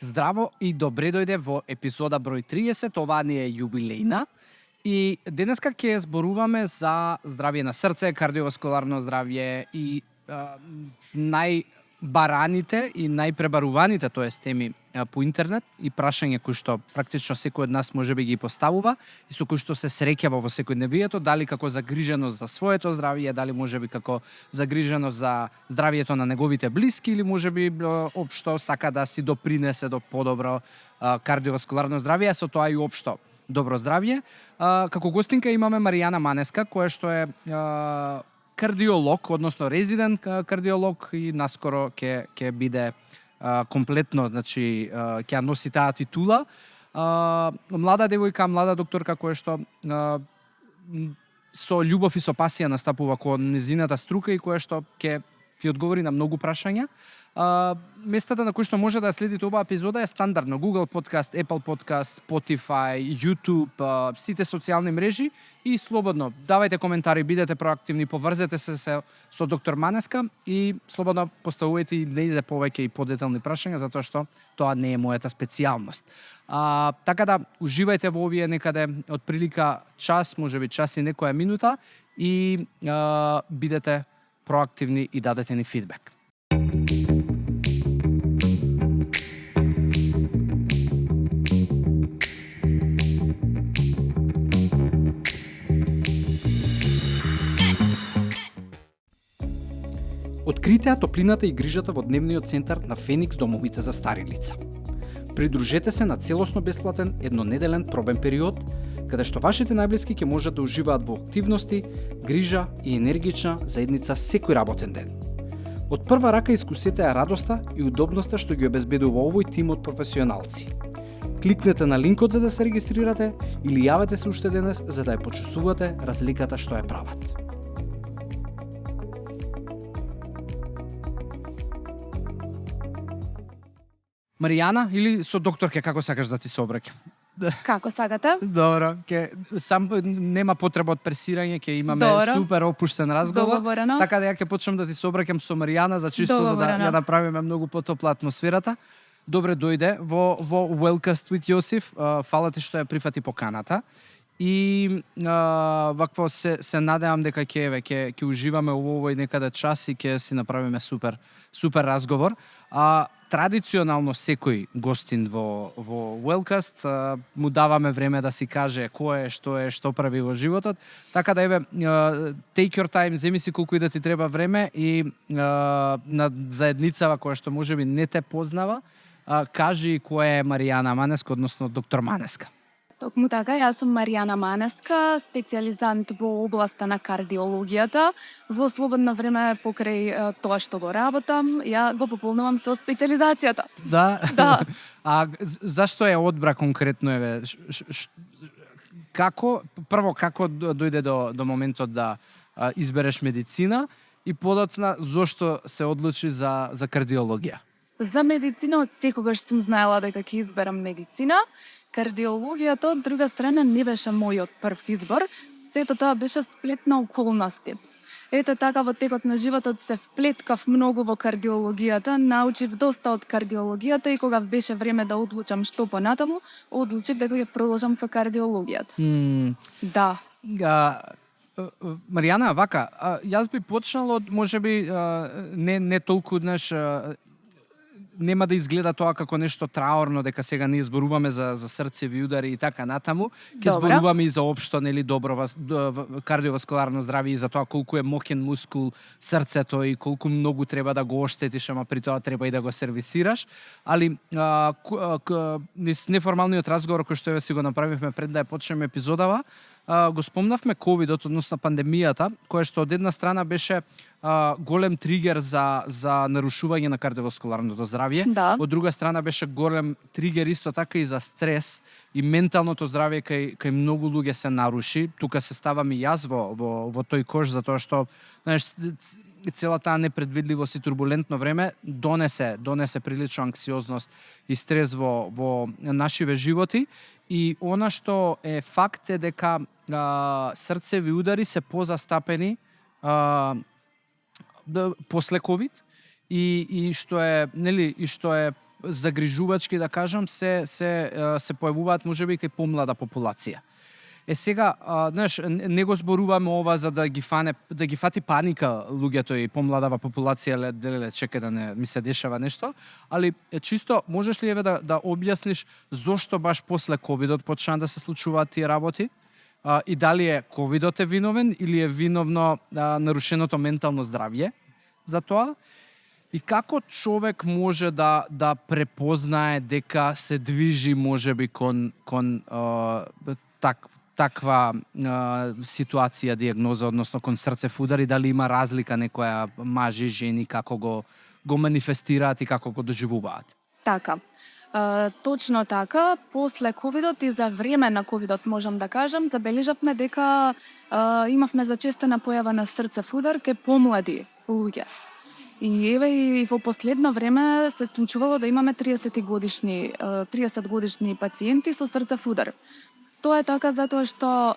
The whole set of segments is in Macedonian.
Здраво и добре дојде во епизода број 30, оваа ни е јубилејна. И денеска ќе зборуваме за здравје на срце, кардиоваскуларно здравје и најбараните и најпребаруваните, тоест теми по интернет и прашање кои што практично секој од нас можеби ги поставува и со кои што се среќава во секојдневието, дали како загриженост за своето здравје, дали можеби како загриженост за здравјето на неговите блиски или можеби општо сака да си допринесе до подобро кардиоваскуларно здравје, со тоа и општо добро здравје. Како гостинка имаме Маријана Манеска, која што е кардиолог, односно резидент кардиолог и наскоро ќе биде комплетно, значи ќе ја носи таа титула. Млада девојка, млада докторка која што со љубов и со пасија настапува кон незината струка и која што ќе ви одговори на многу прашања. Местата на кои што може да ја следите оваа епизода е стандардно Google Podcast, Apple Podcast, Spotify, YouTube, сите социјални мрежи и слободно давајте коментари, бидете проактивни, поврзете се со доктор Манеска и слободно поставувајте и нејзе повеќе и подетални прашања затоа што тоа не е мојата специјалност. Така да уживајте во овие некаде од прилика час, можеби час и некоја минута и бидете проактивни и дадете ни фидбек. Откритеа топлината и грижата во дневниот центар на Феникс домовите за стари лица. Придружете се на целосно бесплатен еднонеделен пробен период, каде што вашите најблиски ќе можат да уживаат во активности, грижа и енергична заедница секој работен ден. Од прва рака искусете ја радоста и удобноста што ги обезбедува овој тим од професионалци. Кликнете на линкот за да се регистрирате или јавете се уште денес за да ја почувствувате разликата што ја прават. Маријана, или со докторке, како сакаш да ти се обраќам? Како сакате? Добро, нема потреба од пресирање, ќе имаме супер опуштен разговор. Договорено. Така да ја ќе почнам да ти се обраќам со Маријана за чисто за да ја направиме многу потопла атмосферата. Добре дојде во Wellcast with Јосиф. Фала ти што ја прифати поканата. И вакво се надевам дека ќе уживаме во овој некаде час и ќе си направиме супер разговор. Традиционално секој гостин во Wellcast му даваме време да си каже кој е, што прави во животот. Така да еве, take your time, земи си колку и да ти треба време и на заедницава која што можеби не те познава, кажи која е Маријана Манеска, односно доктор Манеска. Токму така, јас сум Маријана Манеска, специјализант во областа на кардиологијата. Во слободно време покрај тоа што го работам, ја го пополнувам со специјализацијата. Да? Да. Зашто е одбра конкретно еве? Како дојде до моментот да избереш медицина и подоцна зошто се одлучи за кардиологија? За медицина од секогаш сум знаела дека ќе изберам медицина. Кардиологијата, од друга страна, не беше мојот прв избор, сето тоа беше сплет на околности. Ете така, во текот на животот се вплеткав многу во кардиологијата, научив доста од кардиологијата и кога беше време да одлучам што понатаму, одлучив дека ќе продолжам со кардиологијата. Да. Маријана, вака, јас би почнал од, можеби, не толку, нема да изгледа тоа како нешто траорно дека сега ние зборуваме за срцеви удари и така натаму. Ќе зборуваме и за општо добро кардиоваскуларно здравје и за тоа колку е моќен мускул срцето и колку многу треба да го оштетиш, ама при тоа треба и да го сервисираш. Али неформалниот разговор кој што си го направивме пред да ја почнеме епизодава, го спомнавме ковидот, односно пандемијата, која што од една страна беше голем тригер за нарушување на кардиоваскуларното здравје. Да. Од друга страна беше голем тригер исто така и за стрес и менталното здравје кај многу луѓе се наруши. Тука се ставам и јас во тој кош затоа што цела таа непредвидливост и турбулентно време донесе прилично анксиозност и стрес во нашиве животи. И она што е факт е дека срцеви удари се позастапени после ковид и што е загрижувачки да кажам се појавуваат можеби кај помлада популација. Сега, знаеш, не го зборуваме ова за да ги фати паника луѓето и помладава популација, чекај да не ми се дешава нешто, али чисто можеш ли еве да објасниш зошто баш после ковидот почна да се случуваат тие работи? И дали е ковидот е виновен или е виновно нарушеното ментално здравје за тоа? И како човек може да препознае дека се движи можеби кон таква ситуација, диагноза, односно кон срцев удар, и дали има разлика некоја мажи, жени, како го манифестираат и како го доживуваат? Така. Точно така, после ковидот и за време на ковидот можам да кажам, забележавме дека имавме зачестена појава на срцев удар кај помлади луѓе. И еве и во последно време се случувало да имаме 30 годишни пациенти со срцев удар. Тоа е така затоа што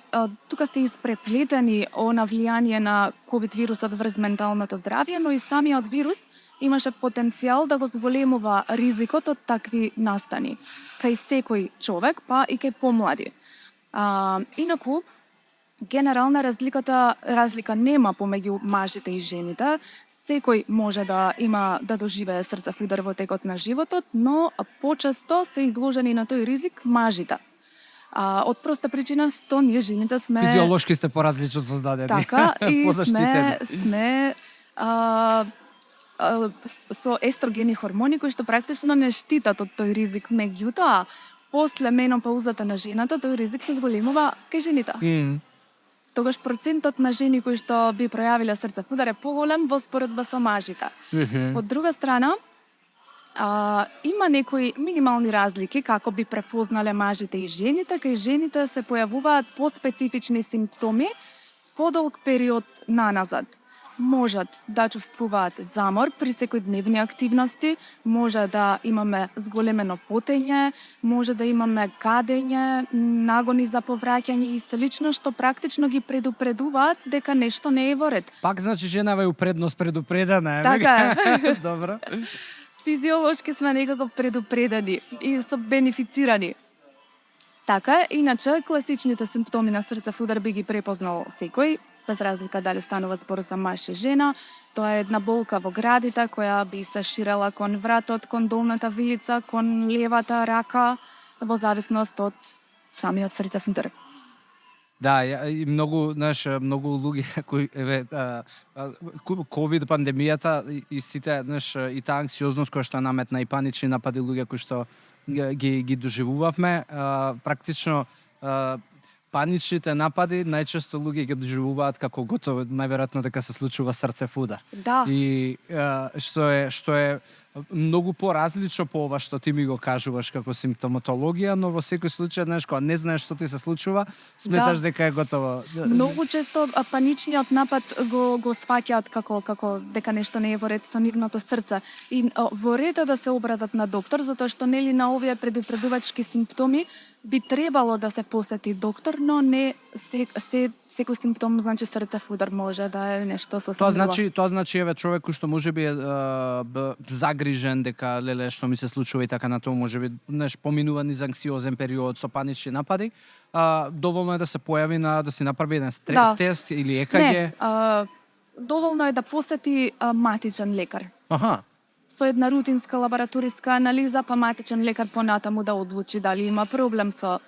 тука се испреплетени она влијание на ковид вирусот врз менталното здравје, но и самиот вирус имаше потенцијал да го зголемува ризикот од такви настани кај секој човек, па и кај помлади. Инаку, генерална разлика нема помеѓу мажите и жените. Секој може да доживее срцев удар во текот на животот, но почесто се изложени на тој ризик мажите. Од проста причина што ние жените сме физиолошки сте поразлично создадени. Така, и сме со естрогени хормони кои што практично не штитат од тој ризик. Меѓутоа, после менопаузата на жената, тој ризик се зголемува кај жените. Тогаш процентот на жени кои што би пројавиле срцев удар е поголем во споредба со мажите. Од друга страна, има некои минимални разлики како би препознале мажите и жените. Кај жените се појавуваат поспецифични симптоми подолг период наназад. Можат да чувствуваат замор при секојдневни активности, може да имаме зголемено потење, може да имаме гадење, нагони за повраќање и слично, што практично ги предупредуваат дека нешто не е во ред. Пак значи женава е предност предупредена, Така е. Добро. Физиолошки сме некако предупредени и со бенефицирани. Така, иначе класичните симптоми на срцев удар би ги препознал секој, без разлика дали станува збор за маж и жена. Тоа е една болка во градите која би се ширела кон вратот, кон долната вилица, кон левата рака, во зависност од самиот срцев удар. Да, и многу луѓе кои ковид пандемијата и сите, и таа анксиозност која што наметна и панични напади луѓе кои што ги доживувавме, практично паничните напади најчесто луѓе ги доживуваат како готово најверојатно дека се случува срцев удар. Да. И што е многу поразлично по ова што ти ми го кажуваш како симптоматологија, но во секој случај, кога не знаеш што ти се случува, сметаш дека е готово. Многу често паничниот напад го сваќаат како дека нешто не е во ред со нивното срце. И во ред е да се обратат на доктор, затоа што нели на овие предупредувачки симптоми би требало да се посети доктор, но не секој симптом значи срцев удар, може да е нешто сосем друго. Тоа значи еве човек кој што можеби е загрижен дека леле што ми се случува и така на тоа, можеби поминува низ анксиозен период со панични напади, доволно е да се појави да си направи еден стрес тест или ЕКГ. Не, доволно е да посети матичен лекар. Со една рутинска лабораториска анализа, па матичен лекар понатаму да одлучи дали има проблем со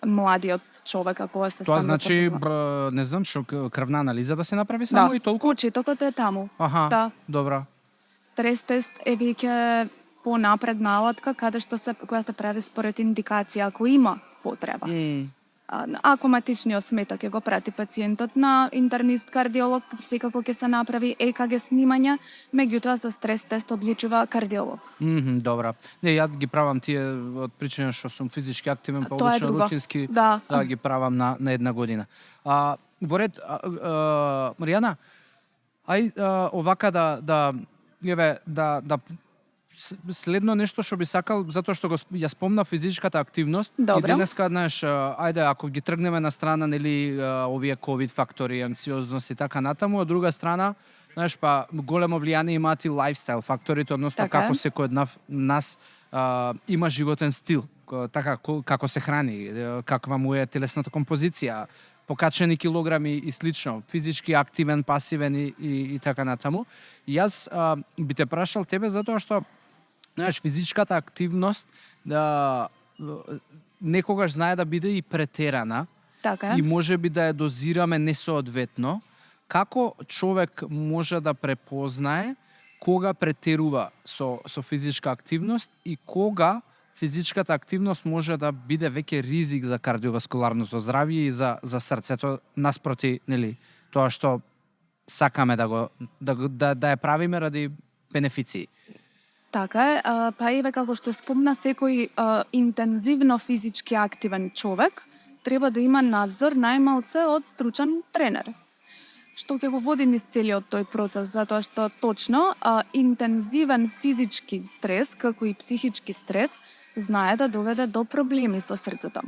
младиот човек кога се тоа значи не знам што крвна анализа да се направи само и толку. Почетокот е таму. Да. Добро. Стрес тест е веќе понапредна алатка која се прави според индикација ако има потреба. Ако матичниот смета ќе го прати пациентот на интернист кардиолог, секако ќе се направи ЕКГ снимање, меѓутоа за стрес тест одличува кардиолог. Добра. Не, ја ги правам тие од причина што сум физички активен, па обично рутински ги правам на една година. Во ред, Маријана, овака да следно нешто што би сакал, затоа што ја спомна физичката активност. Добро. И денеска, ако ги тргнеме на страна, овие ковид фактори, анксиозност и така натаму, од друга страна, големо влијание имаат и лајфстайл факторите, односно како секој од нас има животен стил, така како се храни, каква му е телесната композиција, покачени килограми и слично, физички активен, пасивен и така натаму. И јас би те прашал тебе затоа што знаеш, физичката активност некогаш знае да биде и претерана. Така и може би да ја дозираме несоодветно. Како човек може да препознае кога претерува со физичка активност и кога физичката активност може да биде веќе ризик за кардиоваскуларното здравје и за срцето наспроти, нели, тоа што сакаме да ја правиме ради бенефиции. Така е, па еве како што спомна, секој интензивно физички активен човек треба да има надзор најмалце од стручен тренер, што ќе го води низ целиот тој процес, затоа што точно интензивен физички стрес, како и психички стрес, знае да доведе до проблеми со срцето.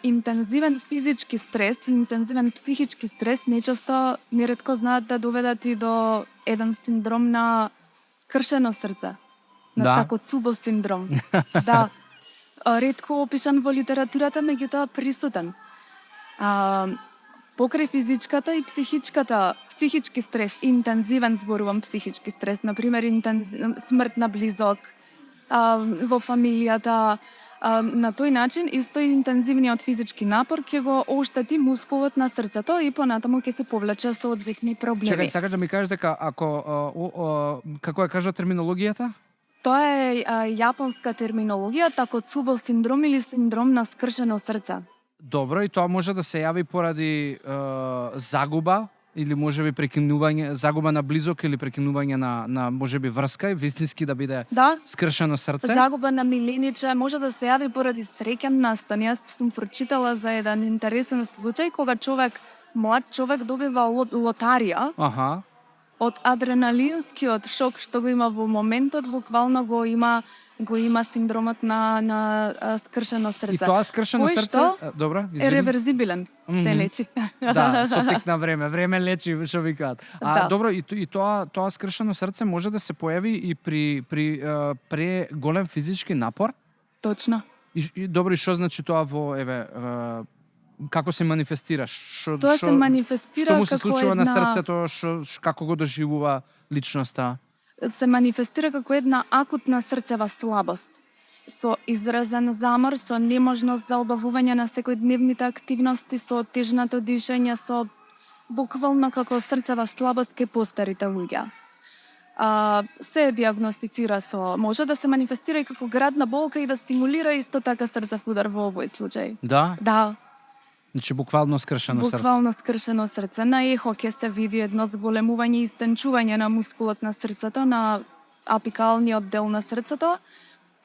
Интензивен физички стрес и интензивен психички стрес неретко знаат да доведат и до еден синдром на скршено срце, на Такоцубо синдром. Да, ретко опишан во литературата, меѓутоа присутен. Покрај физичката и психички стрес, интензивен зборувам психички стрес, например смрт на близок во фамилијата, на тој начин исто интензивниот физички напор ќе го оштети мускулот на срцето и понатаму ќе се повлече соодветни проблеми. Чекај, сакаш да ми кажеш дека како ја кажа терминологијата? Тоа е јапонска терминологија, Такоцубо синдром или синдром на скршено срце. Добро, и тоа може да се јави поради загуба или можеби прекинување, загуба на близок или прекинување на можеби врска и вистински да биде скршено срце. Загуба на милениче може да се јави поради среќен настан. Јас сум прочитала за еден интересен случај кога млад човек добива лотарија. Од адреналинскиот шок што го има во моментот, буквално го има синдромот на скршено срце. И тоа скршено срце, добро, извини, е реверзибилен, се лечи. Да, со тек на време лечи, што викаат. Добро, и тоа скршено срце може да се појави и при преголем физички напор? Точно. И добро, и што значи тоа во како се манифестираш? Тоа се манифестира што му се случува на срцето, како го доживува личноста? Се манифестира како една акутна срцева слабост, со изразен замор, со неможност за обавување на секојдневните активности, со тежното дишење, со буквално како срцева слабост кај постарите луѓе. Се диагностицира може да се манифестира и како градна болка и да стимулира исто така срцев удар во овој случај. Да? Да. Значи буквално скршено срце. Буквално скршено срце. На ехо ќе се види едно зголемување и стенчување на мускулот на срцето, на апикалниот дел на срцето.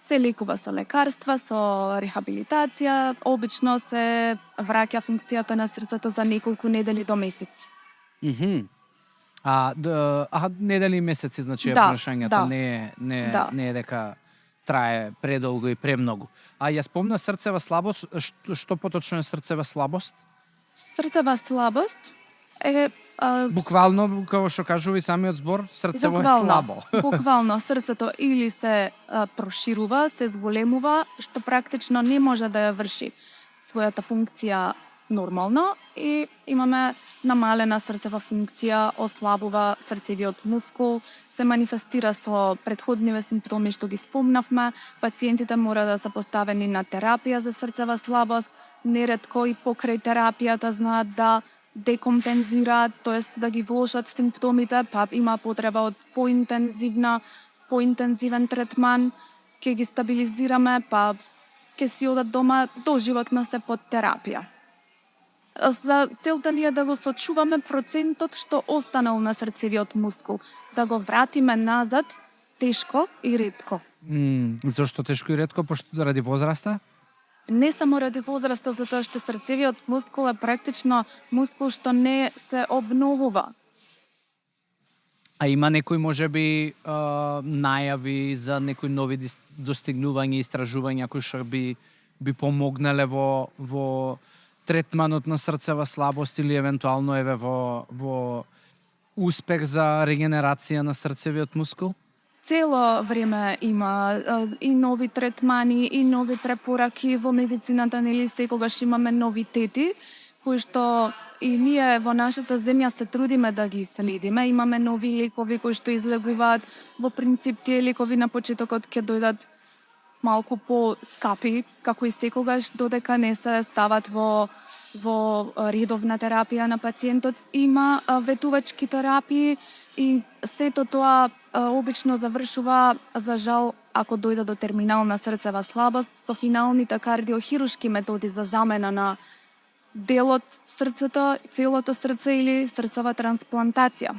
Се лекува со лекарства, со рехабилитација, обично се враќа функцијата на срцето за неколку недели до месеци. Недели и месеци, значи е прашањето, не е дека трае предолго и премногу. Ја спомна срцева слабост, што поточно е срцева слабост? Срцева слабост е буквално, како што кажува и самиот збор, срцево е слабо. Буквално, срцето или се проширува, се зголемува, што практично не може да ја врши својата функција нормално и имаме намалена срцева функција, ослабува срцевиот мускул, се манифестира со претходниве симптоми што ги спомнавме. Пациентите мора да се поставени на терапија за срцева слабост, неретко и покрај терапијата знаат да декомпензираат, тоест да ги влошат симптомите, па има потреба од поинтензивен третман, ќе ги стабилизираме, па ќе си одат дома, доживотно се под терапија. За целта ни е да го сочуваме процентот што останал на срцевиот мускул, да го вратиме назад тешко и ретко. Зошто тешко и ретко? Пошто ради возраста? Не само ради возраста, затоа што срцевиот мускул е практично мускул што не се обновува. А има некои можеби најави за некои нови достигнувања, истражувања кои што би помогнале во третманот на срцева слабост или евентуално во успех за регенерација на срцевиот мускул? цело време има и нови третмани, и нови препораки во медицината, нели секогаш имаме новитети кои што и ние во нашата земја се трудиме да ги следиме. Имаме нови лекови кои што излегуваат. Во принцип тие лекови на почетокот ќе дојдат малку по-скапи, како и секогаш, додека не се стават во редовна терапија на пациентот. Има ветувачки терапии и сето тоа обично завршува, за жал, ако дојде до терминална срцева слабост, со финалните кардиохирушки методи за замена на дел од срцето, целото срце или срцева трансплантација.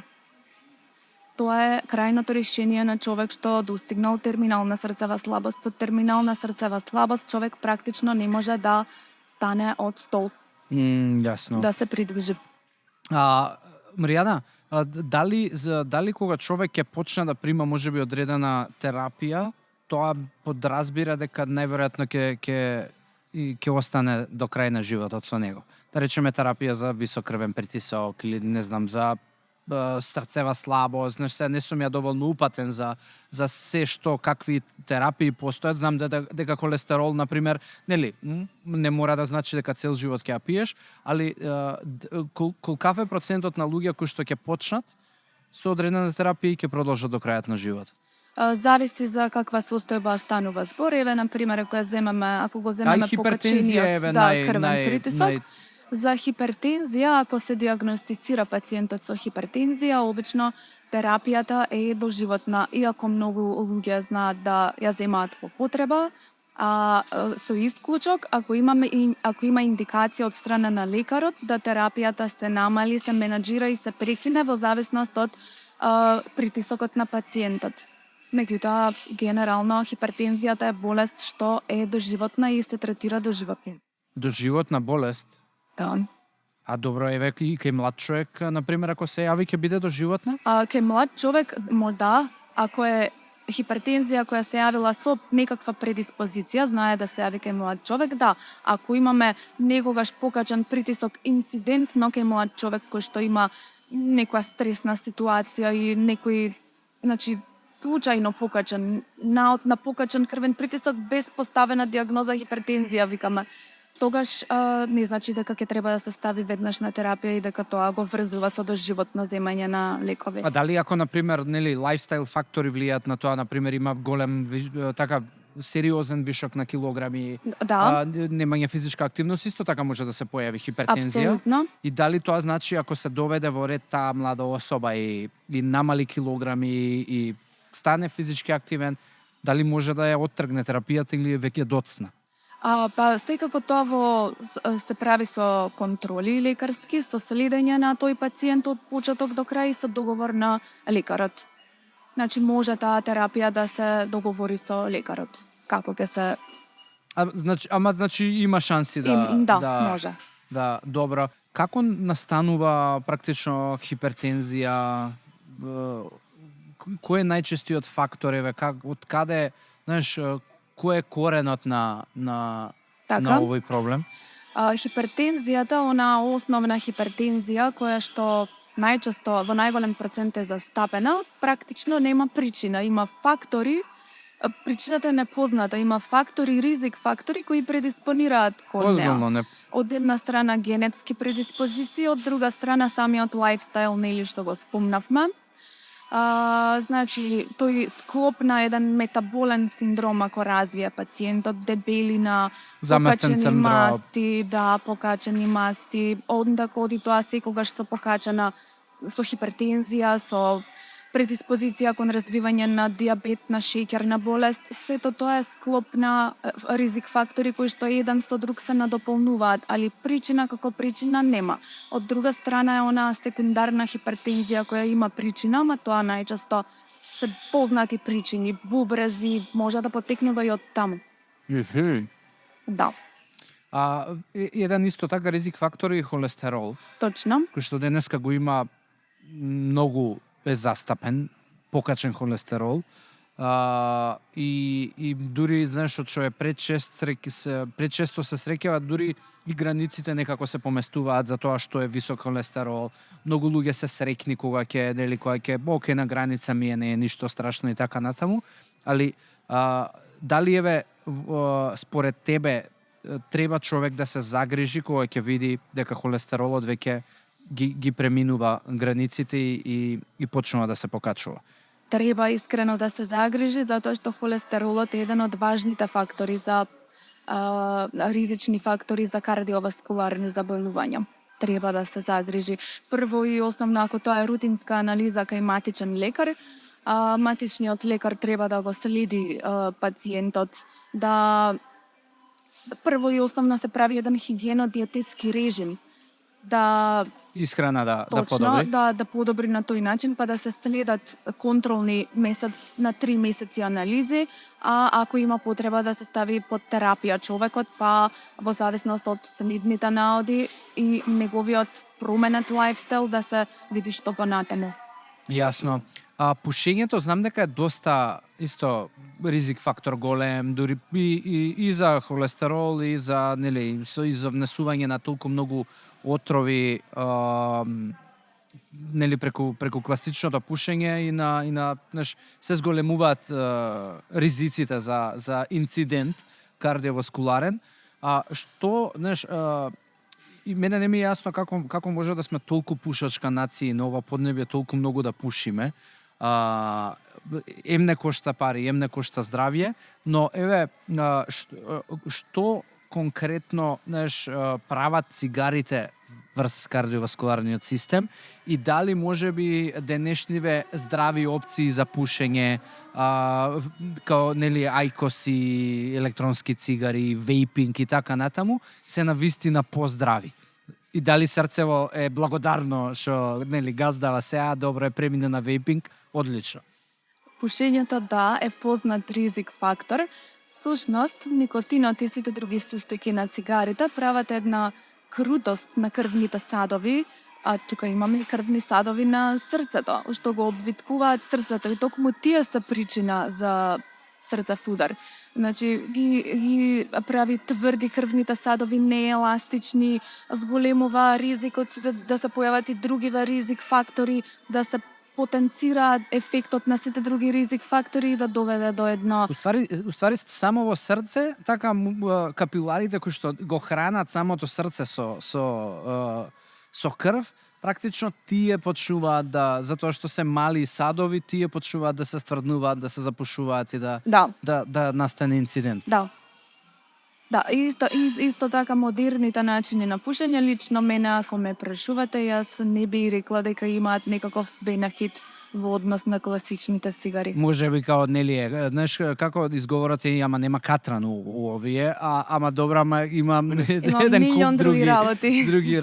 Тоа е крајното решение на човек што достигнал терминална срцева слабост. Со терминална срцева слабост човек практично не може да стане од стол, Јасно. да се придвижи. Маријана, дали кога човек ќе почне да прима можеби одредена терапија, тоа подразбира дека најверојатно ќе остане до крај на животот со него. Да речеме терапија за висок крвен притисок или не знам за срцева слабост, не сум ја доволно упатен за се што какви терапии постојат. Знам дека холестерол на пример, нели, не мора да значи дека цел живот ќе ја пиеш, али колкав е процентот на луѓе кои што ќе почнат со одредена терапија и ќе продолжат до крајот на животот? Зависи за каква состојба станува збор. Еве на пример ако го земеме покачениот крвен притисок. За хипертензија, ако се диагностицира пациентот со хипертензија, обично терапијата е доживотна, иако многу луѓе знаат да ја земаат по потреба, со исклучок, ако има индикација од страна на лекарот да терапијата се намали, се менаџира и се прекине во зависност од притисокот на пациентот. Меѓутоа, генерално хипертензијата е болест што е доживотна и се третира доживотно. Доживотна болест? Да. Добро, еве и кај млад човек, на пример, ако се јави, ќе биде доживотна? Кај млад човек, да, ако е хипертензија која се јавила со некаква предиспозиција, знае да се јави кај млад човек, да. Ако имаме некогаш покачен притисок инцидентно кај млад човек кој што има некоја стресна ситуација и некој, случајно покачен, на покачен крвен притисок без поставена диагноза хипертензија, викаме, тогаш не значи дека ќе треба да се стави веднаш на терапија и дека тоа го врзува со доживотно земање на лекови. Дали ако на пример, нели, лајфстайл фактори влијаат на тоа, на пример има голем сериозен вишок на килограми, да. Немање физичка активност, исто така може да се појави хипертензија. Апсолутно. И дали тоа значи ако се доведе во ред таа млада особа и намали килограми и стане физички активен, дали може да ја оттргне терапијата или веќе доцна? Секако тоа се прави со контроли лекарски, со следење на тој пациент од почеток до крај и со договор на лекарот. Може таа терапија да се договори со лекарот. Како ќе се... Значи има шанси да, може. Да, добро. Како настанува практично хипертензија? Кој е најчестиот фактор, од каде, кој е коренот на овој проблем? Хипертензијата, основна хипертензија, која што најчесто во најголем процент е застапена, практично нема причина. Има фактори, причината е непозната, има фактори, ризик фактори кои предиспонираат кон неа. Од една страна генетски предиспозиции, од друга страна самиот лајфстайл, нели што го спомнавме. Тој склоп на еден метаболен синдром ако развие пациентот, дебелина, покачени масти, покачени масти, онда коди тоа секогаш со покачена со хипертензија, со предиспозиција кон развивање на диабет, на шеќерна болест, сето тоа е склоп на ризик фактори кои што еден со друг се надополнуваат, али причина како причина нема. Од друга страна е онаа секундарна хипертензија која има причина, ама тоа најчесто се познати причини, бубрези, може да потекнува и од таму. Да. Еден исто така ризик фактор е холестерол. Точно. Кој што денеска го има многу е застапен, покачен холестерол. И дури знаеш што е пречесто се среќава, дури и границите некако се поместуваат за тоа што е висок холестерол. Многу луѓе се среќни кога ќе оке на граница ми не е ништо страшно и така натаму, али дали според тебе треба човек да се загрижи кога ќе види дека холестеролот веќе ги преминува границите и почнува да се покачува? Треба искрено да се загрижи, затоа што холестеролот е еден од важните фактори за ризични фактори за кардиоваскуларни заболнувања. Треба да се загрижи. Прво и основно, ако тоа е рутинска анализа кај матичен лекар, матичниот лекар треба да го следи пациентот, да прво и основно се прави еден хигиено-диететски режим, да исхрана да точно, подобри. да подобри на тој начин, па да се следат контролни на 3 месеци анализи, а ако има потреба да се стави под терапија човекот, па во зависност од следните наоди и неговиот променет лајфстайл да се види што понатаму. Јасно. Пушењето знам дека е доста исто ризик фактор голем, дури и за холестерол и за и за внесување на толку многу отрови преку класичното пушење и на знаеш, се зголемуваат ризиците за инцидент кардиоваскуларен. Што знаеш, и мене не ми е јасно како може да сме толку пушачка нација на ова поднебје, толку многу да пушиме. Емне кошта пари, емне кошта здравје, но еве што конкретно прават цигарите врз кардиоваскуларниот систем и дали можеби денешниве здрави опции за пушење, као ајкоси, електронски цигари, вејпинг и така натаму, се навистина поздрави. И дали срцево е благодарно што газдава сега, добро е премине на вејпинг, одлично. Пушењето е познат ризик фактор. Всушност, никотинот и сите други состојки на цигарите прават една крутост на крвните садови, а тука имаме и крвни садови на срцето, што го обвиткуваат срцето и токму тие се причина за срцев удар. Значи, ги прави тврди крвните садови, нееластични, зголемува ризикот да се појават и другиве ризик фактори, да се потенцира ефектот на сите други ризик фактори и да доведе до едно... Уствари само во срце, така капиларите кои што го хранат самото срце со крв, практично тие почнуваат затоа што се мали садови, тие почнуваат да се стврднуваат, да се запушуваат и да настане инцидент. Да, исто така модерните начини на пушење, лично мене, ако ме прашувате, јас не би рекла дека имаат некаков бенефит во однос на класичните цигари. Може би као знаеш како изговорот е, ама нема катран у овие, ама добра, има еден куп други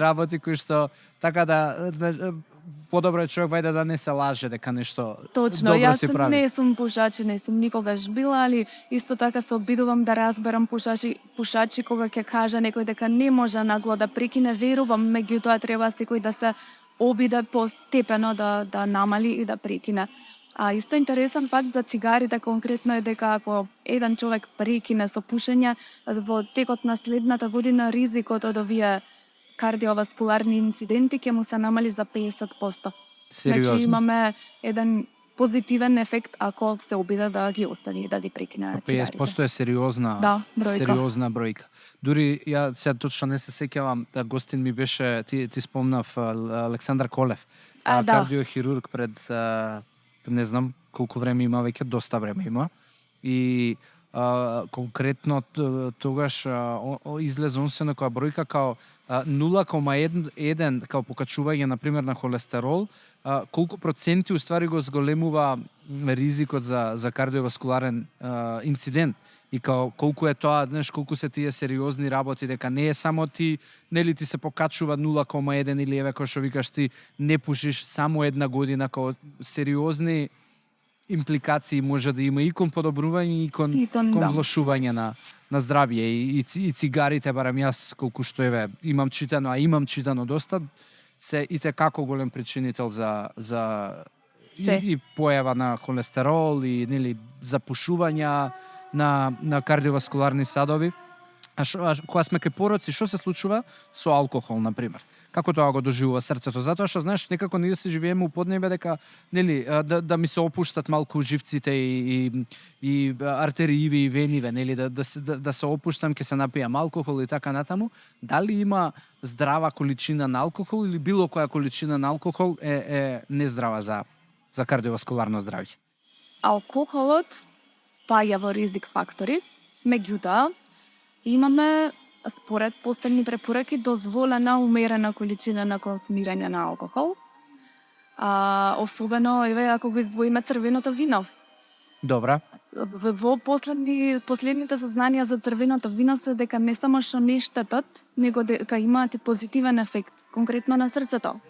работи кои што така подобро е човек вајде да не се лаже дека нешто точно, добро си прави. Точно, јас не сум пушач, не сум никогаш била, али исто така се обидувам да разберам пушачи кога ќе каже некој дека не може нагло да прекине, верувам, меѓутоа треба секој да се обиде постепено да намали и да прекине. Исто интересен факт за цигарите конкретно е дека ако еден човек прекине со пушење, во текот на следната година ризикот од овие кардиоваскуларни инциденти ќе му се намали за 50%. Сериозно? Значи имаме еден позитивен ефект ако се обиде да ги остави да ги прекине цигарите. 50% е сериозна бројка. Дури ја сега точно не се сеќавам, гостин ми беше, ти спомнав Александар Колев, кардиохирург пред не знам колку време има веќе, доста време има. И конкретно тогаш излезе он се некоја бројка као 0,1 као покачување на пример на холестерол, колку проценти уствари го зголемува ризикот за кардиоваскуларен инцидент. И као колку е тоа, знаеш, колку се тие сериозни работи, дека не е само ти се покачува 0,1 или еве кој што викаш ти не пушиш само една година, као сериозни импликации може да има и кон подобрување и кон влошување на здравје и цигарите, барам јас колку што имам читано доста, се и те како голем причинител за и појава на холестерол и нели запушувања на кардиоваскуларни садови. Кога сме кај пороци, што се случува со алкохол на пример? Како тоа го доживува срцето? Затоа што знаеш некако ние се живееме у поднебе дека нели да ми се опуштат малку живците и артерииви и вениве, нели да се опуштам, ќе се напијам алкохол и така натаму. Дали има здрава количина на алкохол или било која количина на алкохол е нездрава за кардиоваскуларно здравје? Алкохолот спаја во ризик фактори, меѓутоа имаме според последни препораки дозволена умерена количина на консумирање на алкохол. Особено еве ако го издвоиме црвеното вино. Добра. Во последните сознанија за црвеното вино се дека не само што не штетат, него дека имаат и позитивен ефект, конкретно на срцето.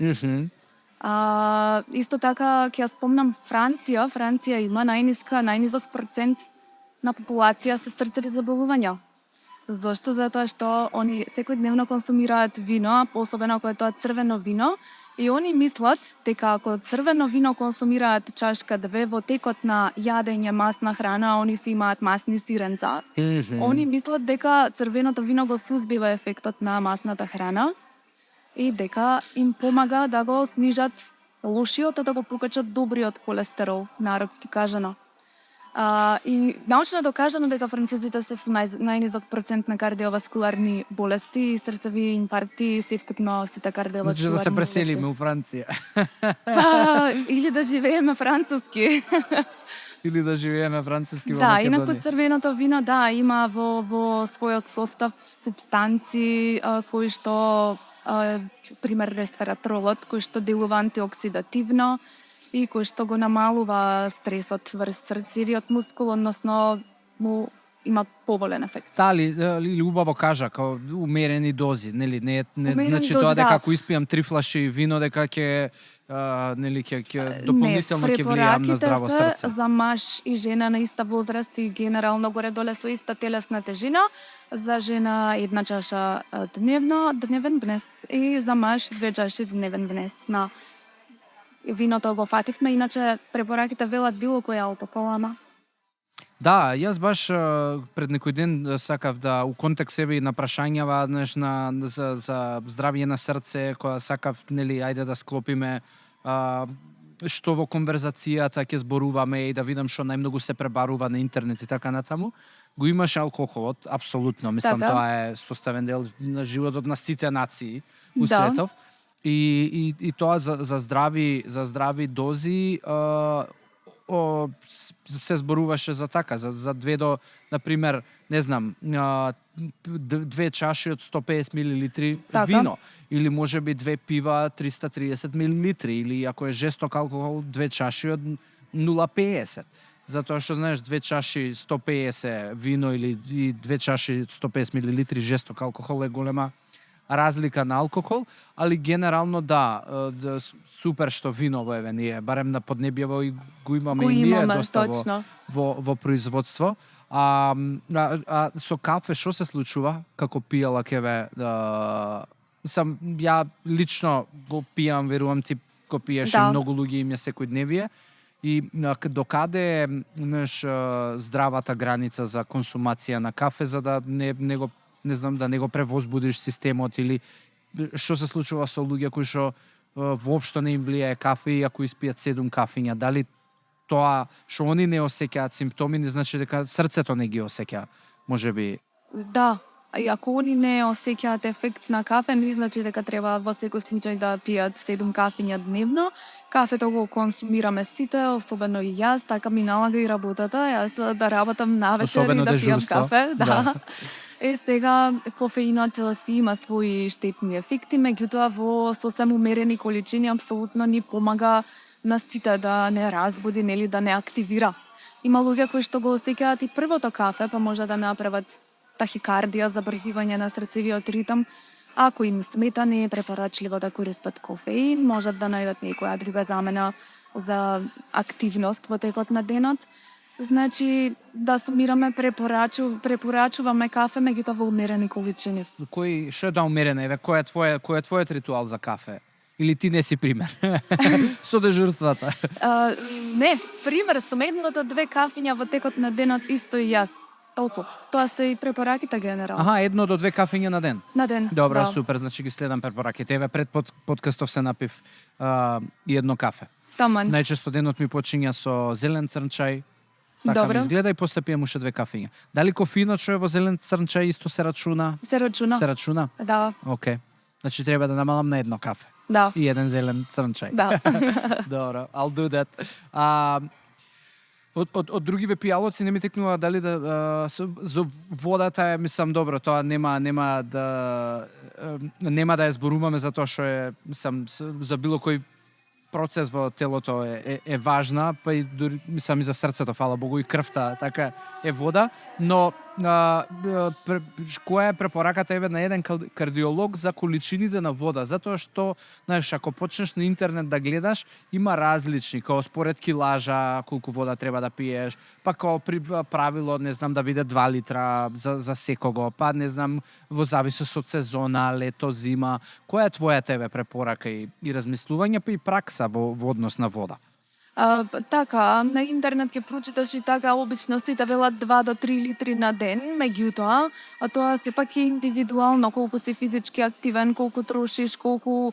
Исто така ќе ја спомнам Франција. Франција има најнисок процент на популација со срцеви заболувања. Зошто? Затоа што они секојдневно консумираат вино, особено ако е тоа црвено вино, и они мислат дека ако црвено вино консумираат чашка две во текот на јадење масна храна, они си имаат масни сиренца. Они мислат дека црвеното вино го сузбива ефектот на масната храна и дека им помага да го снижат лошиот, а да го покачат добриот холестерол, народски кажано. И научно докажано дека французите се со најнизок процент на кардиоваскуларни болести и срцеви инфаркти и севкупно сите кардиоваскуларни Значи да се болести. преселиме у Франција. Или да живееме француски. Или да живееме француски во Да, Македонија. инаку црвеното вино има во својот состав супстанци кои што пример ресвератролот, кој што делува антиоксидативно и кој што го намалува стресот врз срцевиот мускул, односно му има поволен ефект. Дали убаво кажа, као умерени дози, нели не значи дози, тоа дека да. ако испијам 3 флаши вино дека ќе нели ќе дополнително ќе влијам на здраво срце. Препораките се за маж и жена на иста возраст и генерално горе-доле со иста телесна тежина. За жена 1 чаша дневен внес и за маж 2 чаши дневен внес на виното го фативме, иначе препораките велат било која алкохол, ама. Да, јас баш пред некој ден сакав да у контекст себе и на прашањава за здравје на срце, која сакав нели ајде да склопиме што во конверзацијата ќе зборуваме и да видам што најмногу се пребарува на интернет и така натаму. Го имаше алкохолот, апсолутно, мислам тоа е составен дел на животот на сите нации у светов. И тоа за здрави дози се зборуваше за така, за две до, например, не знам, 2 чаши од 150 милилитри вино, или може би 2 пива 330 милилитри, или ако е жесток алкохол, 2 чаши од 0,50. Затоа што знаеш 2 чаши 150 вино или 2 чаши 150 милилитри жесток алкохол е голема разлика на алкохол, али генерално супер што виново еве ние барем на поднебјево и го имаме и ние доста во производство. А со кафе што се случува како пијала кеве? Ја лично го пијам, верувам ти го пиеш и многу луѓе име секојдневие. И докаде е здравата граница за консумација на кафе за да не го превозбудиш системот, или што се случува со луѓе кои што воопшто не им влијае кафе и ако испијат 7 кафиња, дали тоа што они не осеќаат симптоми не значи дека срцето не ги осеќа, можеби? Да, и ако они не осеќаат ефект на кафе, не значи дека треба во секој случај да пијат 7 кафиња дневно. Кафето го консумираме сите, особено и јас, така ми налага и работата, јас да работам навечер и да пијам кафе. Да. Сега кофеинот си има своји штетни ефекти, меѓутоа во сосем умерени количини апсолутно ни помага на сите да не разбуди, нели да не активира. Има луѓе кои што го осеќаат и првото кафе, па може да направат тахикардија, забрзивање на срцевиот ритм. Ако им смета, не е препорачливо да користат кофеин, можат да најдат некоја друга замена за активност во текот на денот. Значи, да сумираме, препорачуваме кафе, меѓутоа во умерени количини. Што е да умерена? Еве, кој е твојот ритуал за кафе? Или ти не си пример? Со дежурствата. Не, пример сум едно до 2 кафиња во текот на денот исто и јас. Толку. Тоа се и препораките генерално. Аха, 1 до 2 кафиња на ден. На ден. Добро, да. супер, значи ги следам препораките. Еве пред подкастов се напив и едно кафе. Таман. Најчесто денот ми почиња со зелен црнчај. Така Добро. ми изгледа и после пием уште 2 кафиња. Дали кофеинот што е во зелен црнчај исто се рачуна? Се рачуна. Се рачуна? Да. Океј. Значи треба да намалам на едно кафе. Да. И еден зелен црнчај. Да. Добро, I'll do that. Од други пијалоци не ми текнува дали да за водата е, мислам, добро, тоа нема да ја зборуваме за тоа што е, мислам, за било кој процес во телото е важна, па и дури, мислам, и за срцето, фала Богу, и крвта, така е вода, но која е препораката еве на еден кардиолог за количините на вода, затоа што, знаеш, ако почнеш на интернет да гледаш, има различни, како според килажа, колку вода треба да пиеш, па како правило, не знам, да биде 2 литра за секого, па не знам, во зависност од сезона, лето, зима. Која е твојата еве препорака и размислување, па и пракса во однос на вода? Така, на интернет ќе прочиташ и така обично сите велат 2 до 3 литри на ден, меѓутоа, а тоа сепак е индивидуално, колку си физички активен, колку трошиш, колку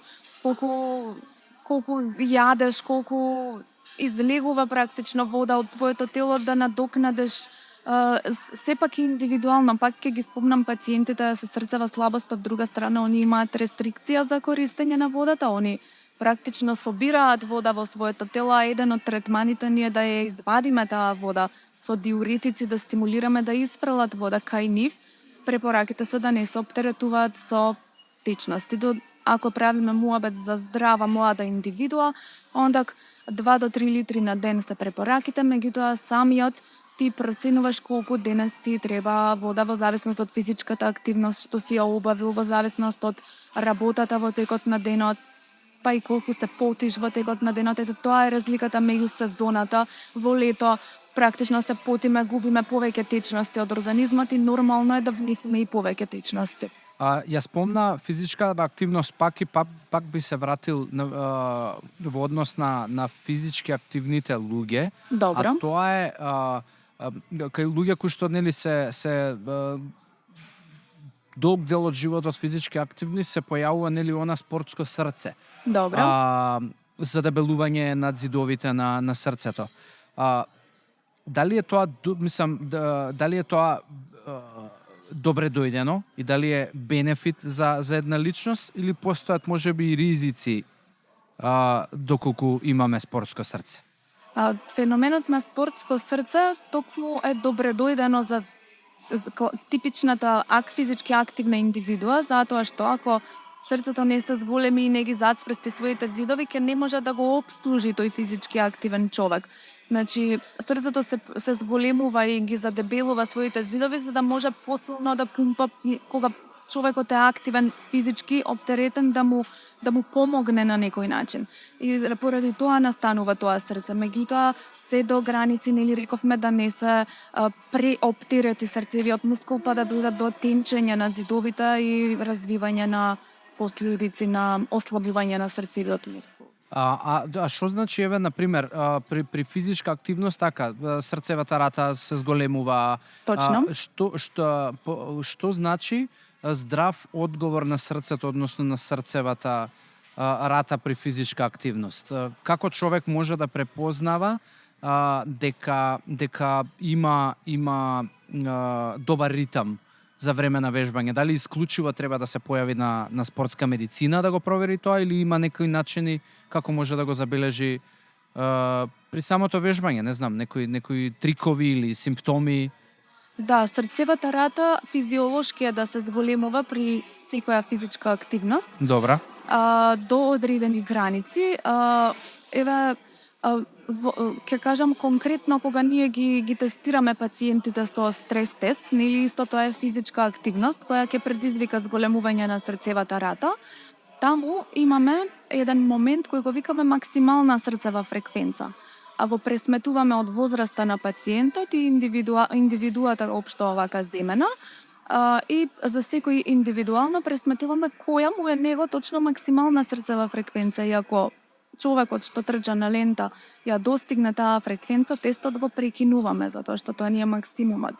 јадеш, колку излегува практично вода од твоето тело да надокнадеш. Сепак е индивидуално, пак ќе ги спомнам пациентите со срцева слабост, од друга страна, они имаат рестрикција за користење на водата, они практично собираат вода во своето тело, а еден од третманите ни е да ја извадиме таа вода со диуретици, да стимулираме да испрелат вода кај нив. Препораките се да не се оптеретуваат со течности. Ако правиме муабет за здрава млада индивидуа, онда 2 до 3 литри на ден се препораките, меѓутоа самиот ти проценуваш колку денес ти треба вода во зависност од физичката активност што си ја обавил, во зависност од работата во текот на денот, па и колку се потиш во текот на денот. Ето тоа е разликата меѓу сезоната. Во лето практично се потиме, губиме повеќе течности од организмот и нормално е да внесеме и повеќе течности. Ја спомна физичка активност пак и пак би се вратил во однос на физички активните луѓе. Добро. А тоа е кај луѓе кои што нели се долг дел од животот физички активни, се појавува нели она спортско срце. Добро. Задебелување над зидовите на срцето. Дали е тоа, мислам, дали е тоа добре дојдено и дали е бенефит за една личност или постојат можеби и ризици доколку имаме спортско срце? Феноменот на спортско срце токму е добре дојдено за типичната физички активна индивидуа, затоа што ако срцето не се зголеми и не ги зацврсти своите зидови, ќе не може да го обслужи тој физички активен човек. Значи, срцето се зголемува и ги задебелува своите зидови, за да може посилно да пумпа кога човекот е активен, физички оптеретен, да му помогне на некој начин. И поради тоа настанува тоа срце. Меѓутоа, се до граници, нели рековме да не се преоптерети срцевиот мускул, па да дојдат до тенчење на зидовите и развивање на последици на ослабување на срцевиот мускул. Што значи, еве, например, при физичка активност, така, срцевата рата се зголемува? Точно. Што значи здрав одговор на срцето, односно на срцевата рата при физичка активност? Како човек може да препознава дека има добар ритам за време на вежбање? Дали исклучиво треба да се појави на спортска медицина да го провери тоа, или има некои начини како може да го забележи при самото вежбање? Не знам, некои трикови или симптоми? Да, срцевата рата физиолошки е да се зголемува при секоја физичка активност. Добра. До одредени граници. Еве, ќе кажам конкретно, кога ние ги тестираме пациентите со стрес тест, нели истото е физичка активност која ќе предизвика зголемување на срцевата рата. Таму имаме еден момент кој го викаме максимална срцева фреквенца. А го пресметуваме од возраста на пациентот и индивидуата општо овака земена, и за секој индивидуално пресметуваме која му е него точно максимална срцева фреквенција. И ако човекот што трча на лента ја достигне таа фреквенца, тестот го прекинуваме затоа што тоа ни е максимумот.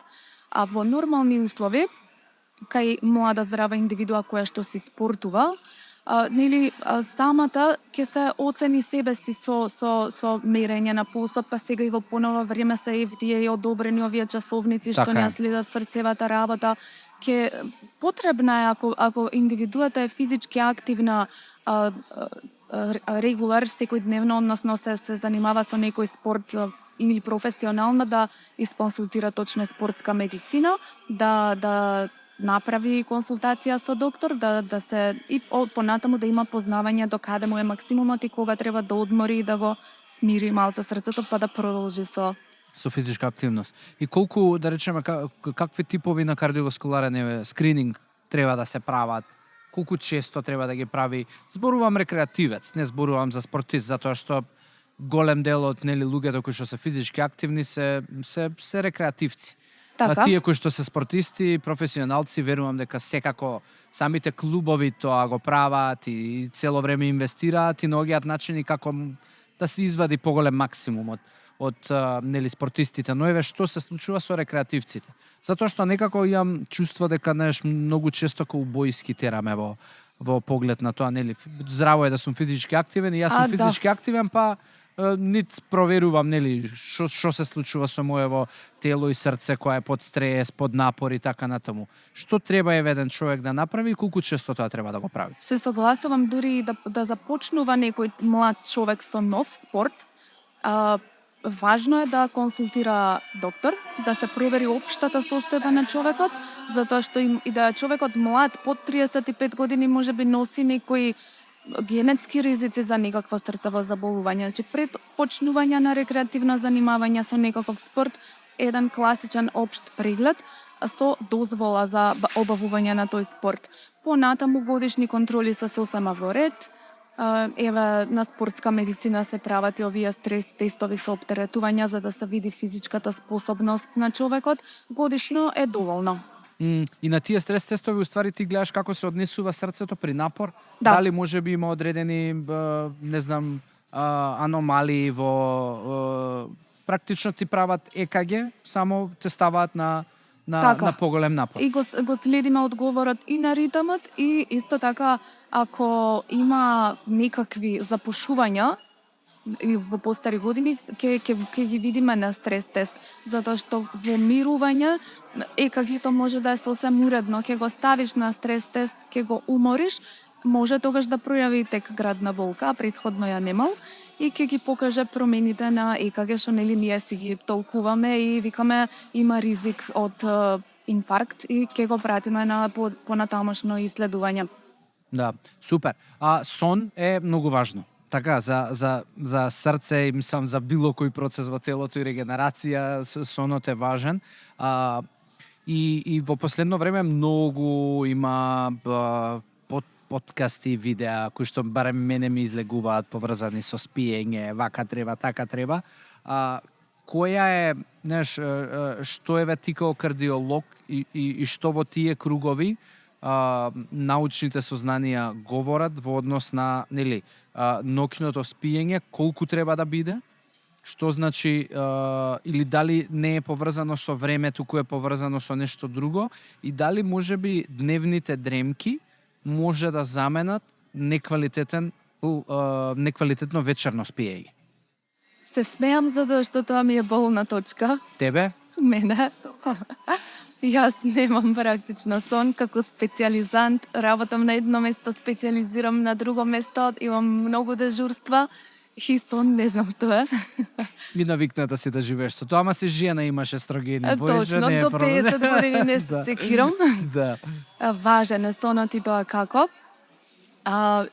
А во нормални услови, кај млада здрава индивидуа која што си спортува, самата ќе се оцени себе си со мерење на пулсот, па сега и во понова време се FDA одобрени овие часовници што не следат срцевата работа. Потребна е ако индивидуата е физички активна регулар секојдневно, односно се занимава со некој спорт или професионално, да исконсултира точно спортска медицина, да направи консултација со доктор, да се и понатаму да има познавање до каде му е максимумот и кога треба да одмори и да го смири малце срцето, па да продолжи со физичка активност. И колку, да речеме, какви типови на кардиоваскуларен скрининг треба да се прават? Колку често треба да ги прави? Зборувам рекреативец, не зборувам за спортист, затоа што голем дел од луѓето кои што се физички активни се рекреативци. Така. А тие кои што се спортисти, професионалци, верувам дека секако самите клубови тоа го прават и цело време инвестираат и наоѓаат начини како да се извади поголем максимум од спортистите. Но еве што се случува со рекреативците? Затоа што некако имам чувство дека многу често каубојски тераме во поглед на тоа, здраво е да сум физички активен и јас сум физички активен, па нит проверувам што се случува со моево тело и срце која е под стрес, под напор и така натаму. Што треба еден човек да направи и колку често тоа треба да го прави? Се согласувам, дури да започнува некој млад човек со нов спорт, важно е да консултира доктор, да се провери општата состојба на човекот, затоа што и да човекот млад под 35 години можеби носи некои генетски ризици за некакво срцево заболување. Значи пред почнување на рекреативно занимавање со некаков спорт, еден класичен општ преглед со дозвола за обавување на тој спорт. Понатаму годишни контроли се сосема во ред. Еве на спортска медицина се прават и овие стрес тестови со оптеретувања за да се види физичката способност на човекот. Годишно е доволно. И на тие стрес тестови уствари ти гледаш како се однесува срцето при напор? Да. Дали можеби има одредени аномалии во практично ти прават ЕКГ, само те ставаат на поголем напор. И го следиме одговорот и на ритмот и исто така ако има некакви запушувања во постари години ќе ги видиме на стрес тест, затоа што во мирување ЕКГ-то може да е сосем уредно, ќе го ставиш на стрес тест, ќе го умориш, може тогаш да пројави тек градна болка, а претходно ја немал, и ќе ги покаже промените на ЕКГ што ние си ги толкуваме и викаме има ризик од инфаркт и ќе го пратиме на понатамошно исследување. Да, супер. А сон е многу важно. Така, за срце и мислам за било кој процес во телото и регенерација, сонот е важен. И во последно време многу има подкасти, видеа кои што барем мене ми излегуваат поврзани со спиење, вака треба, така треба. Која е, што е ти као кардиолог и што во тие кругови научните сознанија говорат во однос на ноќното спиење, колку треба да биде, што значи или дали не е поврзано со време, туку е поврзано со нешто друго и дали можеби дневните дремки може да заменат неквалитетно вечерно спиење. Се смеам затоа што тоа ми е болна точка. Тебе? Мене. Јас немам практично сон, како специјализант, работам на едно место, специјализирам на друго место, имам многу дежурства и сон не знам што е. И навикната си да живееш со тоа, ама си жена, имаш естрогени. Точно, до 50 години не се секирам. Да. Важен е сонот и тоа како.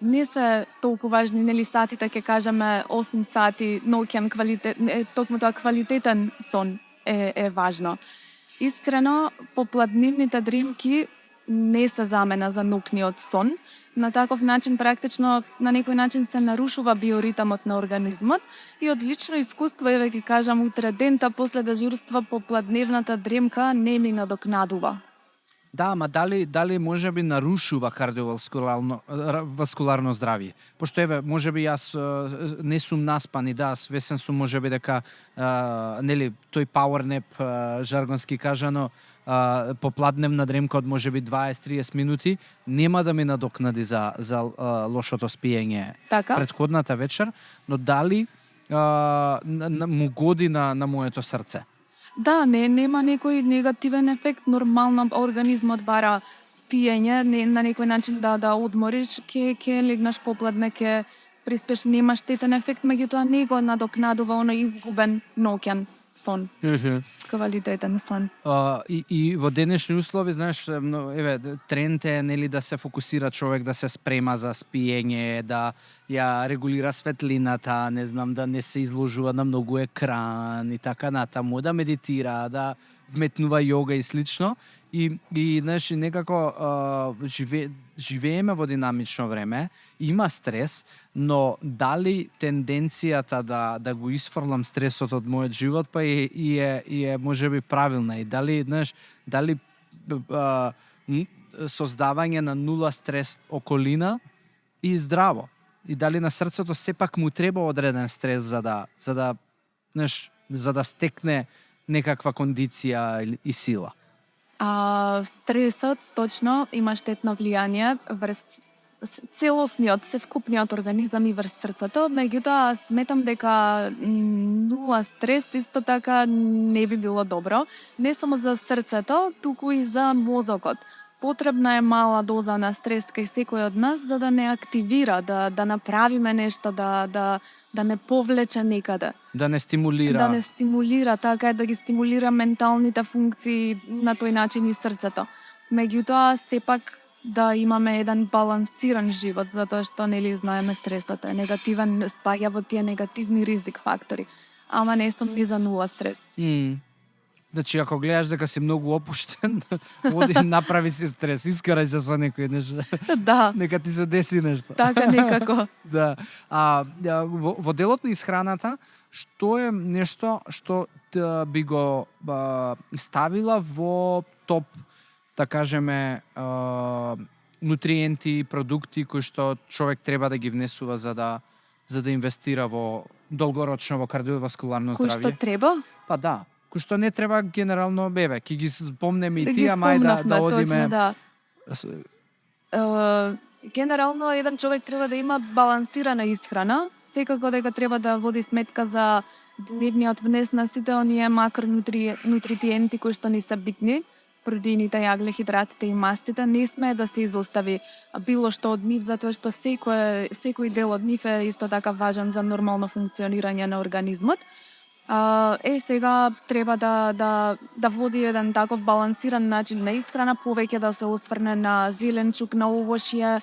Не се толку важни, сатите, ќе кажеме 8 сати ноќен квалитет, токму тоа квалитетен сон е важно. Искрено, попладневните дремки не се замена за ноќниот сон. На таков начин, практично, на некој начин се нарушува биоритмот на организмот и од лично искуство, еве ќе кажам, утре дента после дежурства попладневната дремка не ми надокнадува. Да, ама дали можеби нарушува васкуларно здравје? Пошто еве, можеби јас не сум наспан и да, свесен сум можеби дека нели тој power nap жаргонски кажано попладневна дремка од можеби 20-30 минути нема да ми надокнади за лошото спиење Така? претходната вечер, но дали му годи на моето срце? Да, нема некој негативен ефект, нормално организмот бара спиење, на некој начин да одмориш, ќе легнаш попладне, ќе приспеш, нема штетен ефект, меѓутоа не го надокнадува оној изгубен ноќен сон, квалитетен сон. И во денешни услови, знаеш, еве, тренд е нели да се фокусира човек да се спрема за спиење, да ја регулира светлината, не знам, да не се изложува на многу екран и така натаму, да медитира, да вметнува јога и слично. И знаеш, некако живееме во динамично време, има стрес, но дали тенденцијата да го исфрлам стресот од мојот живот па е можеби правилна, и дали, знаеш, дали создавање на нула стрес околина и здраво, и дали на срцето сепак му треба одреден стрес за да знаеш, за да стекне некаква кондиција и сила. Стресот точно има штетно влијание врз целосниот, севкупниот организам и врз срцето, меѓутоа сметам дека нула стрес исто така не би било добро, не само за срцето, туку и за мозокот. Потребна е мала доза на стрес кај секој од нас за да не активира, да направиме нешто, да не повлече некаде. Да не стимулира. Да не стимулира, така е, да ги стимулира менталните функции на тој начин и срцето. Меѓутоа, сепак да имаме еден балансиран живот, затоа што нели знаеме стресот е негативен, спаѓа во тие негативни ризик фактори. Ама не сум ни за нула стрес. Значи, ако гледаш дека си многу опуштен, оди направи си стрес, искарај се со некој нешто. Да. Нека ти се деси нешто. Така некако. Да. Во делот на исхраната, што е нешто што би го ставила во топ, да кажеме, нутриенти, продукти кои што човек треба да ги внесува за да инвестира во долгорочно во кардиоваскуларно здравје? Кој што треба? Па да. Кој што не треба генерално, беве, ќе ги спомнеме и Да тие, мај да одиме. Точно, да. Генерално еден човек треба да има балансирана исхрана, секако дека треба да води сметка за дневниот внес на сите оние макронутриенти кои што ни се битни, протеините, јаглехидратите и мастите, не смее да се изостави било што од нив, затоа што секој дел од нив е исто така важен за нормално функционирање на организмот. Сега треба да води еден таков балансиран начин на исхрана, повеќе да се осврне на зеленчук, на овошје,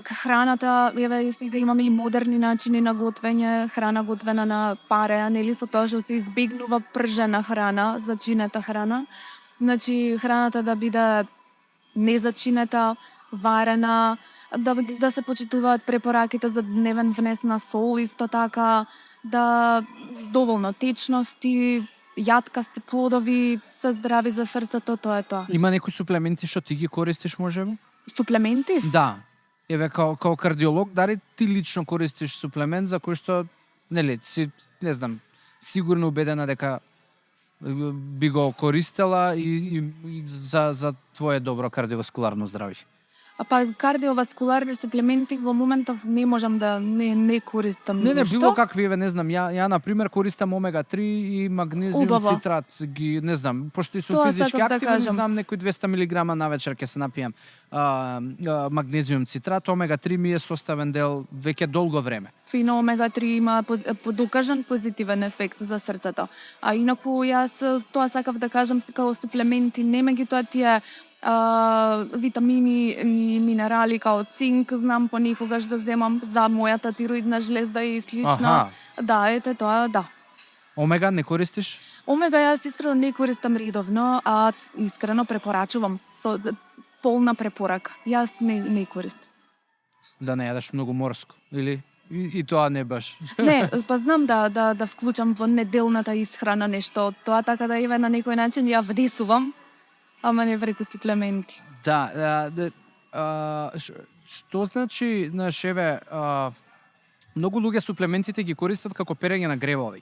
храната, еве сега имаме и модерни начини на готвење, храна готвена на паре, нели, со тоа што се избегнува пржена храна, зачинета храна. Значи, храната да биде незачинета, варена, да се почитуваат препораките за дневен внес на сол, исто така, да доволно течности, јаткасти плодови, се здрави за срцето, тоа е тоа. Има некои суплементи што ти ги користиш можеби? Суплементи? Да. Еве, као кардиолог, дали ти лично користиш суплемент за кој што, нели, си, не знам, сигурно убедена дека би го користела и за твое добро кардиоваскуларно здравје? Па кардиоваскуларни суплементи во моментов не можам да не користам. Не, било какви, еве, не знам, ја на пример користам омега 3 и магнезиум цитрат, ги не знам, пошто и сум физички активен, знам некои 200 милиграма на вечер ќе се напијам магнезиум цитрат, омега 3 ми е составен дел веќе долго време. Фино, омега 3 има докажан позитивен ефект за срцето. А инаку јас тоа сакав да кажам као суплементи, не меѓутоа тие витамини и минерали као цинк, знам понекогаш да земам за мојата тироидна жлезда и слично. Да, ете тоа, да. Омега не користиш? Омега јас искрено не користам редовно, а искрено препорачувам со полна препорака. Јас не користам. Да не јадеш многу морско или и тоа не баш? Не, па знам да вклучам во неделната исхрана нешто од тоа, така да еве на некој начин ја внесувам. ама не врете суплементи. Да, што значи, знаеш, еве, многу луѓе суплементите ги користат како перење на гревови.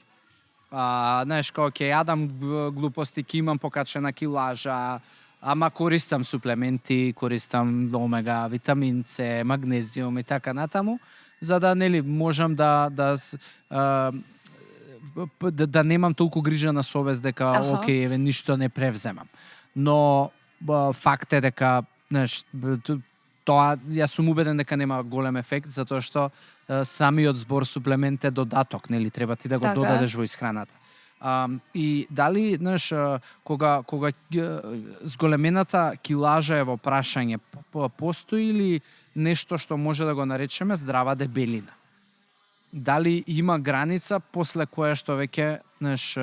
Знаеш, како ќе јадам глупости, ќе имам покачена килажа, ама користам суплементи, користам омега, витамин С, магнезиум и така натаму, за да нели можам да немам толку грижа на совест дека окей, еве ништо не превземам. Но факт е дека, знаеш, тоа јас сум убеден дека нема голем ефект, затоа што самиот збор суплемент е додаток, нели, треба ти да го додадеш во исхраната. И дали, знаеш, кога зголемената килажа е во прашање, постои ли нешто што може да го наречеме здрава дебелина? Дали има граница после која што веќе, знаеш,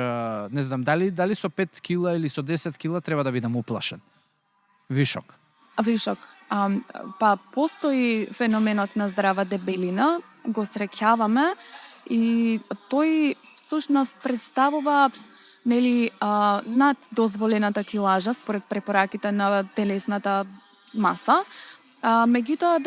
не знам, дали со 5 кила или со 10 кила треба да бидам уплашен? Вишок. Вишок. Па постои феноменот на здрава дебелина, го среќаваме и тој всушност представува нели над дозволената килажа според препораките на телесната маса. Меѓутоа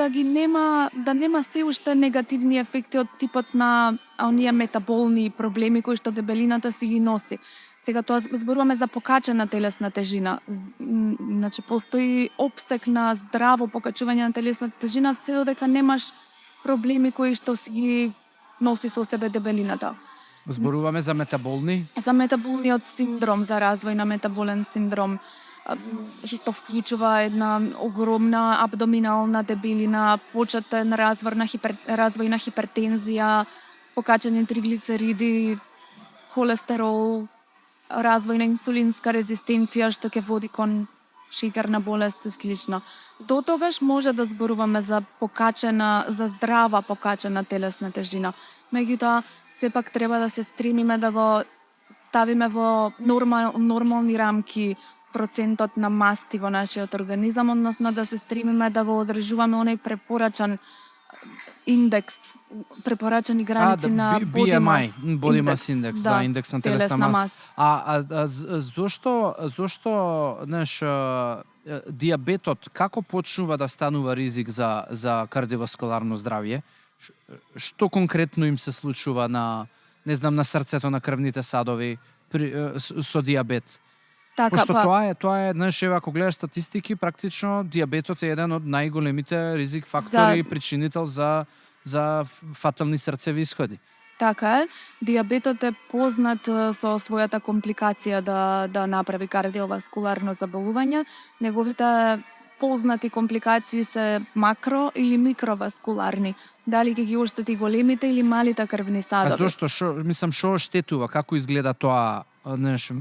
да нема се уште негативни ефекти од типот на оние метаболни проблеми кои што дебелината си ги носи. Сега тоа зборуваме за покачена телесна тежина. Значи постои опсек на здраво покачување на телесната тежина се додека немаш проблеми кои што си ги носи со себе дебелината. Зборуваме за метаболни? За метаболниот синдром, за развој на метаболен синдром, што вклучува една огромна абдоминална дебелина, почетен развој на хипертензија, покачени триглицериди, холестерол, развој на инсулинска резистенција што ќе води кон шеќерна болест и слично. До тогаш може да зборуваме за здрава покачена телесна тежина. Меѓутоа, сепак треба да се стремиме да го ставиме во нормални рамки процентот на масти во нашиот организам, односно да се стремиме да го одржуваме оној препорачан индекс, препорачани граници на body mass index, да, индекс на телесна маса. Зошто, знаеш, дијабетот како почнува да станува ризик за кардиоваскуларно здравје? Што конкретно им се случува на, не знам, на срцето, на крвните садови со дијабет? Така, Пошто тоа е, знаеш, еве ако гледаш статистики, практично дијабетот е еден од најголемите ризик фактори и причинител за фатални срцеви исходи. Така е. Дијабетот е познат со својата компликација да направи кардиоваскуларно заболување. Неговите познати компликации се макро или микроваскуларни. Дали ги оштети големите или малите крвни садови. А зошто? Што оштетува? Како изгледа тоа? Знаеш,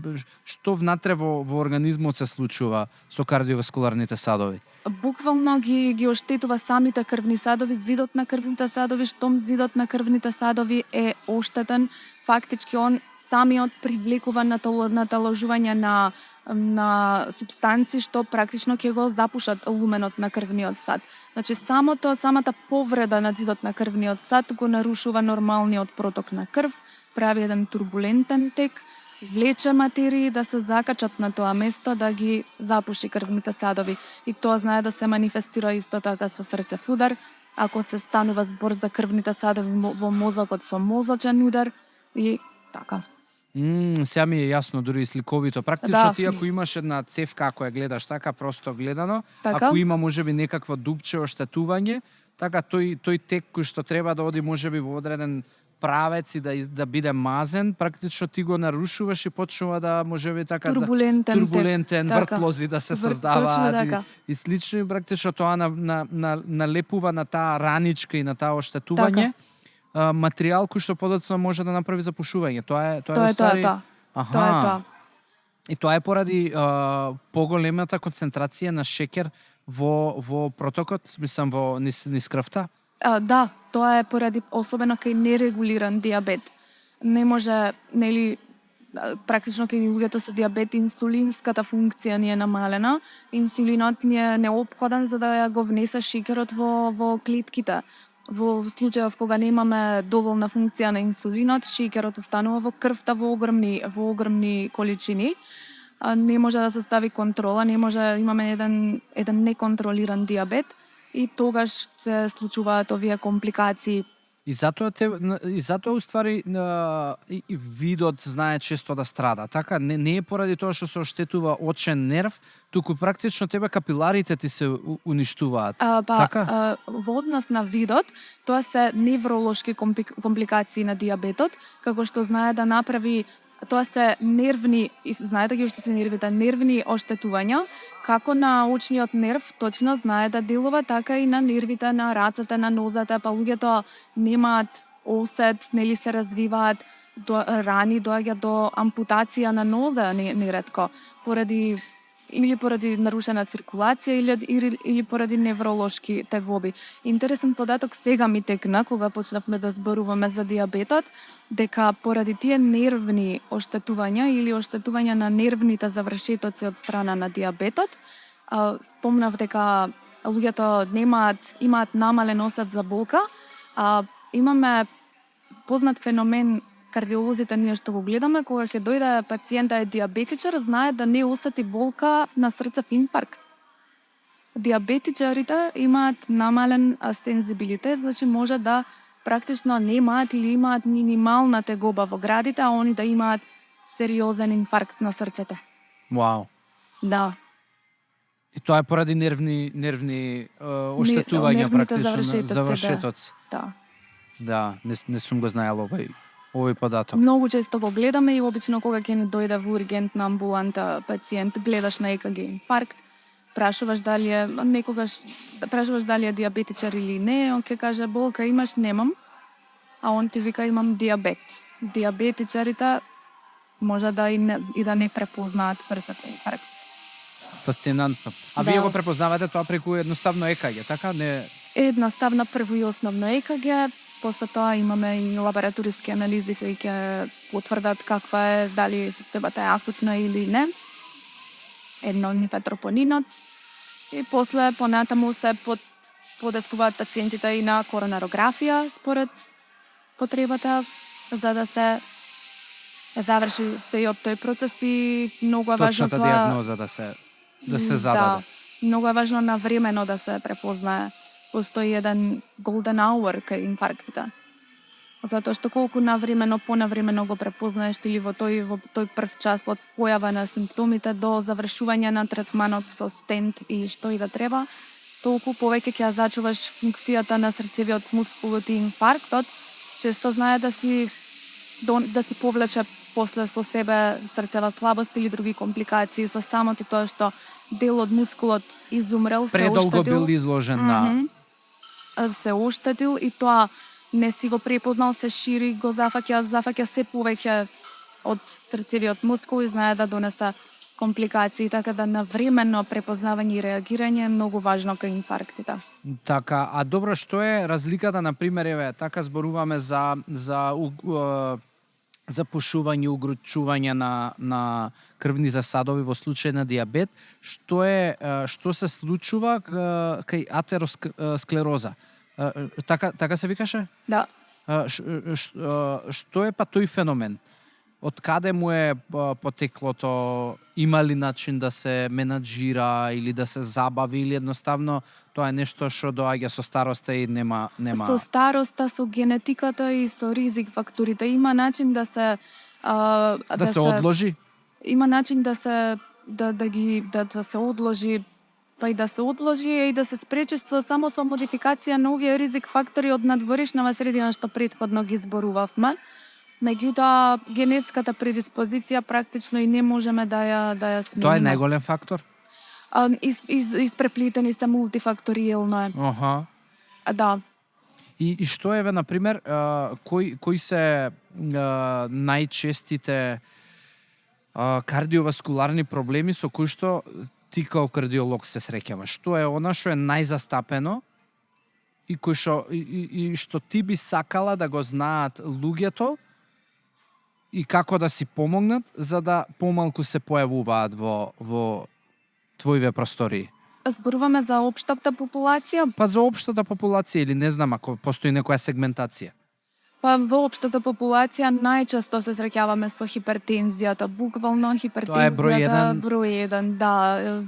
што внатре во организмот се случува со кардиоваскуларните садови? Буквално ги оштетува самите крвни садови, зидот на крвните садови. Штом зидот на крвните садови е оштетен, фактички он самиот привлекува наталожување на супстанци што практично ќе го запушат луменот на крвниот сад. Значи самата повреда на зидот на крвниот сад го нарушува нормалниот проток на крв, прави еден турбулентен тек, влече материи да се закачат на тоа место да ги запуши крвните садови. И тоа знае да се манифестира исто така со срцев удар, ако се станува збор за крвните садови во мозокот со мозочен удар и така. Сега ми е јасно, дури и сликовито. Практично ти ако имаш една цевка, ако ја гледаш така, просто гледано, ако има можеби некакво дупче оштетување, така тој тек кој што треба да оди можеби во одреден правец и да биде мазен, практично ти го нарушуваш и почнува да можеби така турбулентен вртлози да се создаваат и слично, и практично тоа налепува на таа раничка и на таа оштетување. Материјал кој што подоцна може да направи запушување. Тоа е тоа. И тоа е поради поголемата концентрација на шеќер во протокот, мислам во низ крвта. Да, тоа е поради особено кај нерегулиран дијабет. Не може, нели, практично кај луѓето со дијабет инсулинската функција не е намалена. Инсулинот ни е неопходен за да го внесе шеќерот во клетките. Во случајов кога немаме доволна функција на инсулинот, шеќерот останува во крвта во огромни количини. не може да се стави контрола, имаме еден неконтролиран диабет и тогаш се случуваат овие компликации. И затоа уствари и видот знае често да страда. Така не е поради тоа што се оштетува очен нерв, туку практично тебе капиларите ти се уништуваат. Така? Во однос на видот, тоа се невролошки компликации на диабетот, како што знае да направи. Тоа се нервни, знаете ги оштети нервите, нервни оштетувања, како на очниот нерв точно знае да делува, така и на нервите на рацете, на нозете, па луѓето немаат осет, нели се развиваат рани, доаѓа до ампутација на ноза неретко, или поради нарушена циркулација или поради невролошки тегоби. Интересен податок сега ми текна кога почнавме да зборуваме за диабетот, дека поради тие нервни оштетувања или оштетувања на нервните завршетоци од страна на диабетот, спомнав дека луѓето имаат намален осет за болка, имаме познат феномен. Кардиолозите ние што го гледаме, кога ќе дојде пациента е диабетичар, знае да не осети болка на срцев инфаркт. Диабетичарите имаат намален сензибилитет, значи може да практично немаат или имаат минимална тегоба во градите, а они да имаат сериозен инфаркт на срцете. Вау. Да. И тоа е поради нервни оштетувања практично на завршетоци. Да. Да, не сум го знаел овој податок. Многу често го гледаме и обично кога ќе ни дојде во ургентна амбуланта пациент, гледаш на ЕКГ инфаркт, прашуваш дали е диабетичар или не, он ќе каже болка имаш, немам, а он ти вика имам диабет. Диабетичарите може да и да не препознаат срцев инфаркт. Фасцинантно. А вие го препознавате тоа преку едноставно ЕКГ, така? Не... Едноставно прво и основно ЕКГ, после тоа имаме и лабораториски анализи кои ќе потврдат каква е, дали системата е акутна или не. Едно од нив е тропонинот. И после понатаму се подестуваат пациентите и на коронарографија според потребата, за да се заврши сејот тој процес и многу е важно точната диагноза да се зададе. Да, многу е важно навремено да се препознае. Постои еден golden hour кај инфарктите. Затоа што колку понавремено го препознаеш или во тој прв час од појава на симптомите до завршување на третманот со стент и што и да треба, толку повеќе ќе ја зачуваш функцијата на срцевиот мускул и инфарктот, често знае да си повлече после со себе срцева слабост или други компликации со самото тоа што дел од мускулот изумрел, предолго бил изложен на се оштетил и тоа не си го препознал, се шири, го зафаќа се повеќе од срцевиот мускул и знае да донесе компликации, така да навремено препознавање и реагирање е многу важно кај инфарктите. Така, а добро, што е разликата, например, еве, така зборуваме за запушување, угручување на крвните садови во случај на диабет, што се случува кај атеросклероза? Така се викаше? Да. Што е па тој феномен? Од каде му е потеклото? Има ли начин да се менаџира или да се забави или едноставно тоа е нешто што доаѓа со староста и нема... Со староста, со генетиката и со ризик факторите има начин да се се одложи? Има начин да се одложи, па и да се одложи и да се спречи само со модификација на овие ризик фактори од надворешнава средина што претходно ги зборувавме. Меѓутоа, генетската предиспозиција практично и не можеме да ја смениме. Тоа е најголем фактор? Испреплетени се мултифакториелно е. Аха. Да. И што е, например, кои се најчестите кардиоваскуларни проблеми со кои што ти као кардиолог се среќаваш? Што е она што е најзастапено и што ти би сакала да го знаат луѓето и како да си помогнат за да помалку се појавуваат во твоиве простории? Зборуваме за општата популација? Па за општата популација или не знам ако постои некоја сегментација. Па во општата популација најчесто се среќаваме со хипертензијата, буквално Тоа е број хипертензијата еден. број еден, да,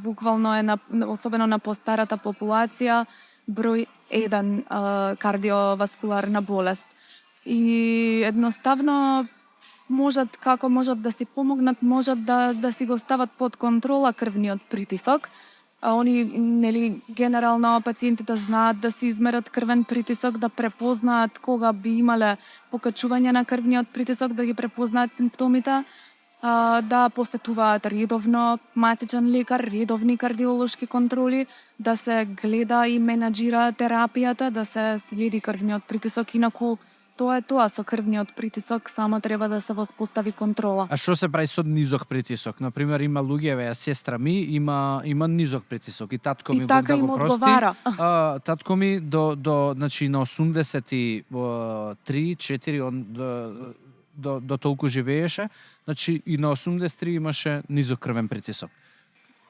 буквално е особено на постарата популација број еден кардиоваскуларна болест. И едноставно како можат да си помогнат, можат да си го стават под контрола крвниот притисок. Они, нели, генерално пациентите знаат да си измерат крвен притисок, да препознаат кога би имале покачување на крвниот притисок, да ги препознаат симптомите, да посетуваат редовно матичен лекар, редовни кардиолошки контроли, да се гледа и менаџира терапијата, да се следи крвниот притисок, инаку тоа е тоа, со крвниот притисок само треба да се воспостави контрола. А што се прави со низок притисок? Например, има луѓе, сестра ми има низок притисок и татко ми, И така да им го прости, одговара. татко ми значи на 83 4 он до толку живееше, значи и на 83 имаше низок крвен притисок.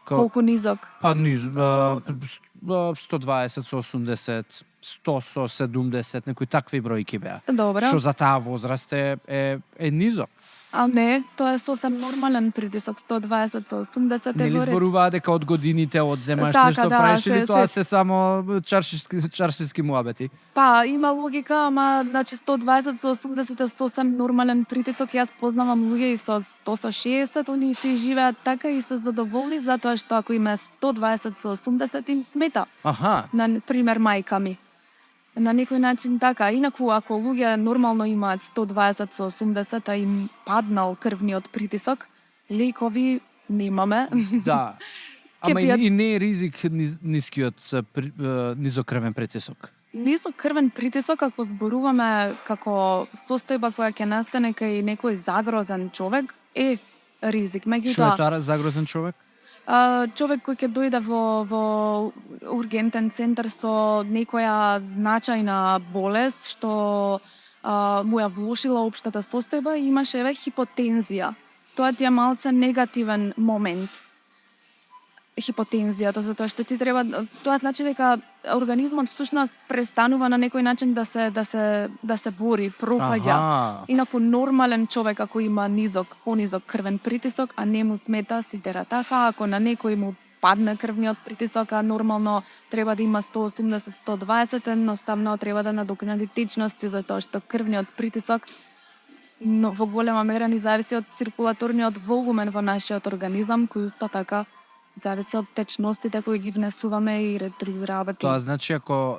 Колку низок? Па 120 со 80, 100 со 70, некои такви бројки беа. Добро. Што за таа возраст е низок. А не, тоа е сосем нормален притисок, 120 со 80 е Нели во ред. зборуваа дека од годините одземаш Така, нешто да, правиш или тоа се- се само чаршиски муабети? Па, има логика, ама значи 120 со 80 е сосем нормален притисок. Јас познавам луѓе и со 100 со 60, они си живеат така и се задоволни затоа што ако има 120 со 80 им смета. Аха, На пример мајка ми. На некој начин така. Инаку ако луѓе нормално имаат 120 со 80, а им паднал крвниот притисок, лекови немаме. да. Ќе Ама пијат- и не е ризик нискиот низокрвен притисок. Нисок крвен притисок, ако зборуваме како состојба која ќе настане кај некој загрозен човек, е ризик. Што е Меѓутоа, тоа загрозен човек? човек кој ќе дојде во ургентен центар со некоја значајна болест што му ја влошила општата состојба, имаше хипотензија. Тоа ти е малце негативен момент. Хипотензијата, затоа што ти треба, тоа значи дека организмот всушност престанува на некој начин да се бори, пропаѓа. Аха. Инаку нормален човек ако има понизок крвен притисок, а не му смета, си тера така, ако на некој му падне крвниот притисок, а нормално треба да има 180-120, едноставно треба да надокнади течности, затоа што крвниот притисок во голема мера ни зависи од циркулаторниот волумен во нашиот организам, кој исто така зависи од течностите кои ги внесуваме и работи. Тоа значи ако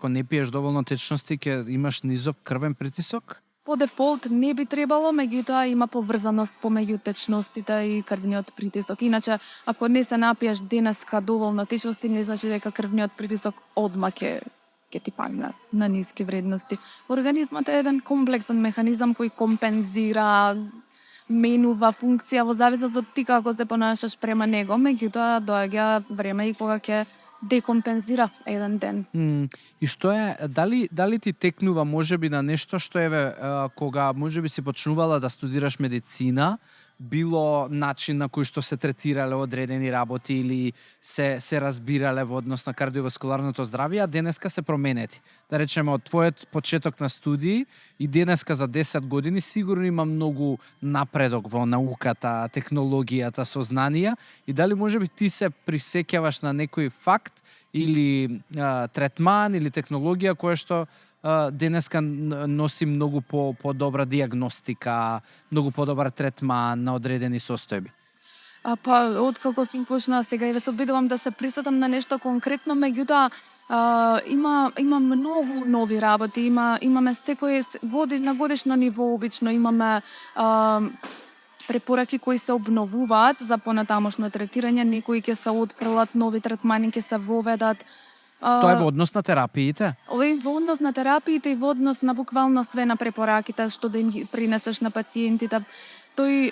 не пиеш доволно течности, ќе имаш низок крвен притисок? По дефолт не би требало, меѓутоа има поврзаност помеѓу течностите и крвниот притисок. Иначе, ако не се напиеш денеска доволно течности, не значи дека крвниот притисок одма ќе ти падне на ниски вредности. Организмот е еден комплексен механизам кој компензира, менува функција во зависност од ти како се понашаш према него, меѓутоа доаѓа време и кога ќе декомпензира еден ден. И што е, дали ти текнува можеби на нешто што кога можеби си почнувала да студираш медицина, било начин на кој што се третирале одредени работи или се разбирале во однос на кардиоваскуларното здравје, а денеска се променети. Да речеме, од твојот почеток на студии и денеска за 10 години сигурно има многу напредок во науката, технологијата, сознанија и дали можеби ти се присеќаваш на некој факт или третман или технологија која што денеска носи многу по-добра диагностика, многу по-добар третман на одредени состојби. Па, откако сум почнала сега и се обидувам да се присетам на нешто конкретно, меѓутоа има многу нови работи, имаме на годишно ниво обично имаме препораки кои се обновуваат за понатамошно третирање, некои ќе се отфрлат, нови третмани ќе се воведат. Тоа е во однос на терапиите? Ова е во однос на терапиите и во однос на буквално све на препораките што да им ги принесеш на пациентите. Тој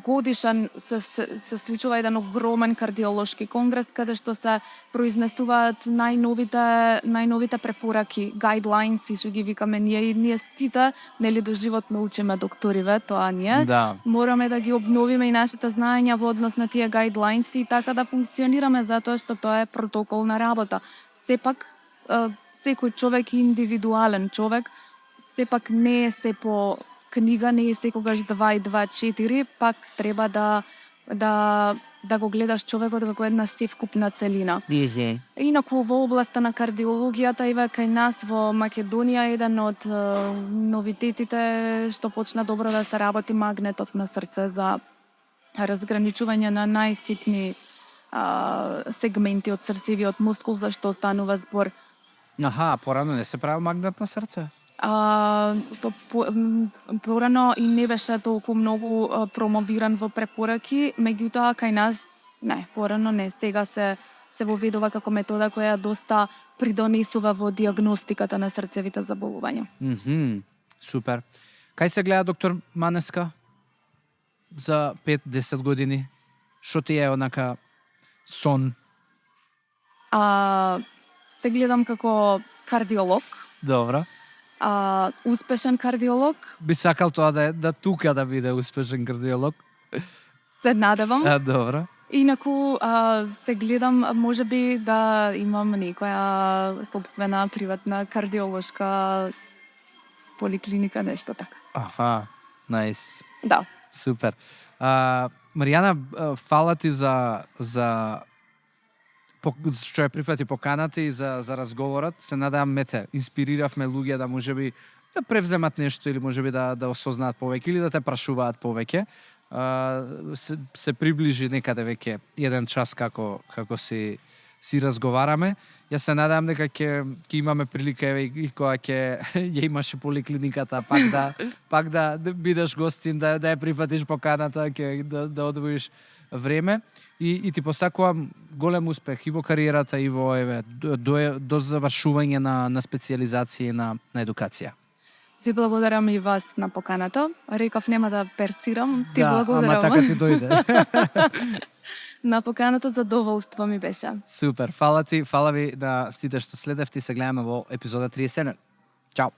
годишен се случува еден огромен кардиолошки конгрес каде што се произнесуваат најновите препораки, guidelines и што ги викаме ние, и ние сите нели доживотно учиме докториве, тоа ние. Да. Мораме да ги обновиме и нашите знаења во однос на тие guidelines и така да функционираме затоа што тоа е протокол на работа. Сепак секој човек е индивидуален човек, сепак не е се по книга, не е секогаш 2 и 2 4, пак треба да го гледаш човекот како една севкупна целина. Инаку во областа на кардиологијата, еве кај нас во Македонија, еден од новитетите што почна добро да се работи магнетот на срце за разграничување на најситни сегменти од срцевиот мускул, за што станува збор. Аха, порано не се правил магнет на срце? Порано и не беше толку многу промовиран во препораки, меѓутоа кај нас не, порано не. Сега се воведува како метода која доста придонесува во диагностиката на срцевите заболувања. Супер. Кај се гледа доктор Манеска за 5-10 години? Што ти е онака сон? Се гледам како кардиолог. Добро. Успешен кардиолог. Би сакал тоа да тука да биде успешен кардиолог? Се надевам. Добро. Инаку се гледам можеби да имам некоја собствена приватна кардиолошка поликлиника, нешто така. Аха, најс. Да. Супер. Маријана, фала ти за што ја прифати поканата и за разговорот. Се надевам инспириравме луѓе да можеби да превземат нешто или можеби да осознаат повеќе или да те прашуваат повеќе. Се приближи некаде веќе еден час како си разговараме. Јас се надевам дека ќе имаме прилика и кога ја имаше поликлиниката пак да бидеш гостин, да ја прифатиш поканата, да одвоиш време и ти посакувам голем успех и во кариерата и во до завршување на специјализација и на едукација. Ви благодарам и вас на поканата. Реков нема да персирам, ти благодарам. Ама така ти дојде. На поканата задоволство ми беше. Супер, фала ти, фала ви на сите што следевте и се гледаме во епизода 37. Чао.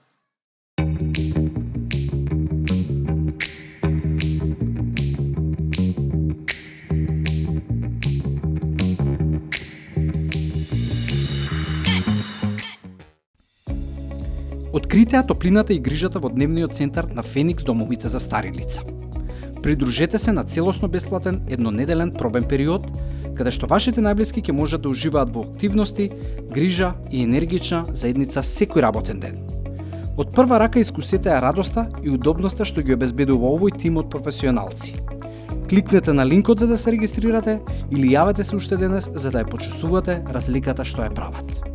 Открите ја топлината и грижата во дневниот центар на Феникс домовите за стари лица. Придружете се на целосно бесплатен еднонеделен пробен период, каде што вашите најблиски ќе можат да уживаат во активности, грижа и енергична заедница секој работен ден. Од прва рака искусете ја радоста и удобноста што ги обезбедува овој тим од професионалци. Кликнете на линкот за да се регистрирате или јавете се уште денес за да ја почувствувате разликата што ја прават.